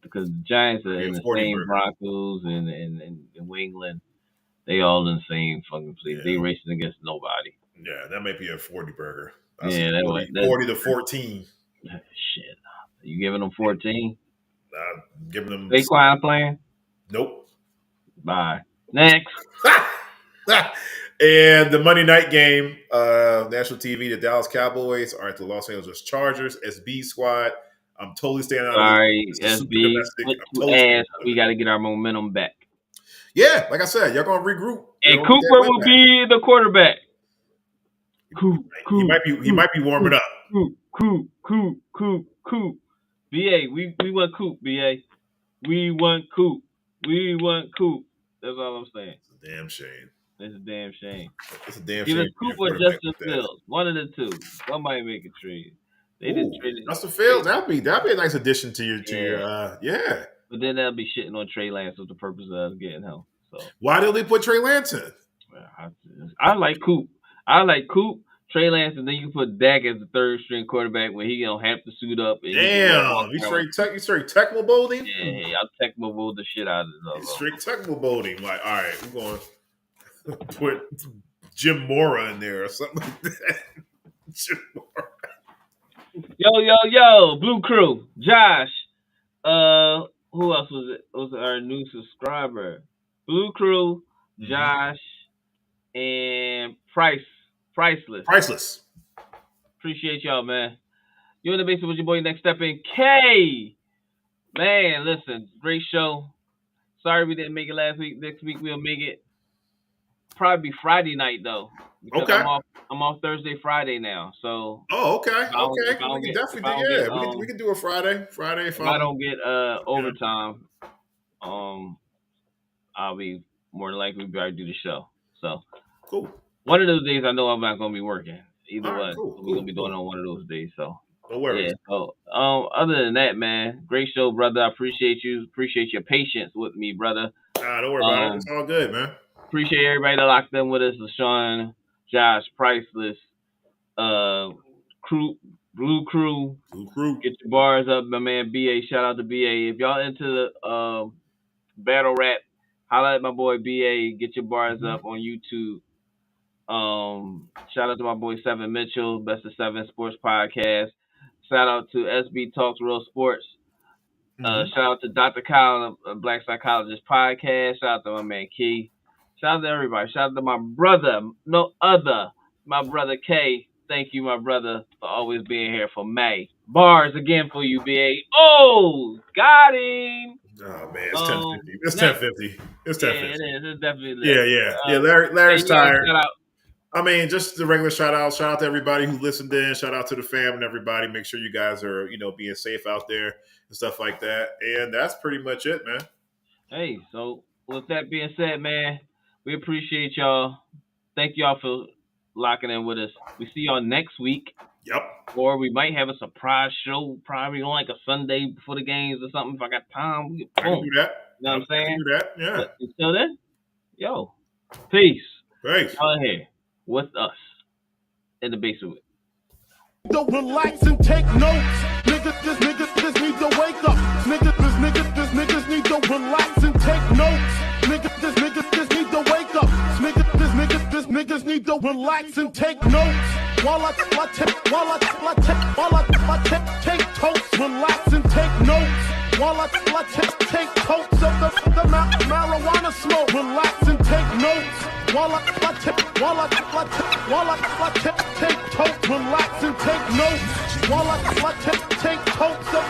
because the Giants are in the same Broncos and New England. They all in the same fucking place. They racing against nobody. Yeah, that might be a 40 burger. That's 40 to 14. Shit. You giving them 14? Giving them. Saquon playing? Nope. Bye. Next. And the Monday night game, national TV, the Dallas Cowboys are at the Los Angeles Chargers. SB squad. I'm totally staying out of it. All right, SB. We got to get our momentum back. Yeah, like I said, y'all gonna regroup. And Cooper will be the quarterback. He might be warming up. Coop. BA, we want Coop, BA. We want Coop. That's all I'm saying. It's a damn shame. It's a damn shame. It's a damn shame. Either Coop or Justin Fields. One of the two. Somebody make a trade. They didn't trade it. Justin Fields, that'd be a nice addition to your yeah. But then they'll be shitting on Trey Lance with the purpose of us getting him. So why did they put Trey Lance in? I like Coop. Trey Lance, and then you put Dak as the third string quarterback when he don't have to suit up. And Damn, you straight Tecmo Bowl him? Yeah, I'll Tecmo Bowl the shit out of it. Straight Tecmo Bowl him. Like, all right, we're going to put Jim Mora in there or something like that. Jim Mora. Yo, Blue Crew, Josh. Who else was it? Was our new subscriber? Blue Crew, Josh, and Priceless. Appreciate y'all, man. You're in the basement with your boy Next Step in K. Man, listen, great show. Sorry we didn't make it last week. Next week we'll make it. Probably be Friday night though. Okay. I'm off Thursday, Friday now. So. Oh, okay. We can definitely do. Yeah, we can do a Friday. If I don't get overtime, I'll be more than likely to do the show. So. Cool. One of those days, I know I'm not going to be working. Either way, cool, we're going to be doing it on one of those days. So, no worries. Yeah. So, other than that, man, great show, brother. I appreciate you. Appreciate your patience with me, brother. Don't worry about it. It's all good, man. Appreciate everybody that locked in with us. LaShawn, Josh, Priceless, Blue Crew. Get your bars up, my man BA. Shout out to BA. If y'all into the battle rap, holla at my boy BA. Get your bars up on YouTube. Shout out to my boy Seven Mitchell, Best of Seven Sports Podcast. Shout out to SB Talks Real Sports. Shout out to Dr. Kyle, Black Psychologist Podcast. Shout out to my man Key. Shout out to everybody. Shout out to my brother, my brother K. Thank you, my brother, for always being here for May. Bars again for you, BA. Oh, got him. Oh man, it's 10:50. It's 10:50. It's 10:50. Yeah, it is. It's definitely Yeah. Larry's tired. Shout out. I mean, just the regular shout out. Shout out to everybody who listened in. Shout out to the fam and everybody. Make sure you guys are, being safe out there and stuff like that. And that's pretty much it, man. Hey, so with that being said, man, we appreciate y'all. Thank y'all for locking in with us. We see y'all next week. Yep. Or we might have a surprise show, probably on like a Sunday before the games or something. If I got time, I can do that. You know what I'm saying? I can do that, yeah. But until then, peace. Thanks. Y'all here with us in the basement. Don't relax and take notes. Niggas need to wake up. Niggas need to relax and take notes. Niggas need to wake up. Niggas need to relax and take notes. While I take totes, relax and take notes. While I take totes of the marijuana smoke, relax and take notes. While I take totes, relax and take notes. While I take totes of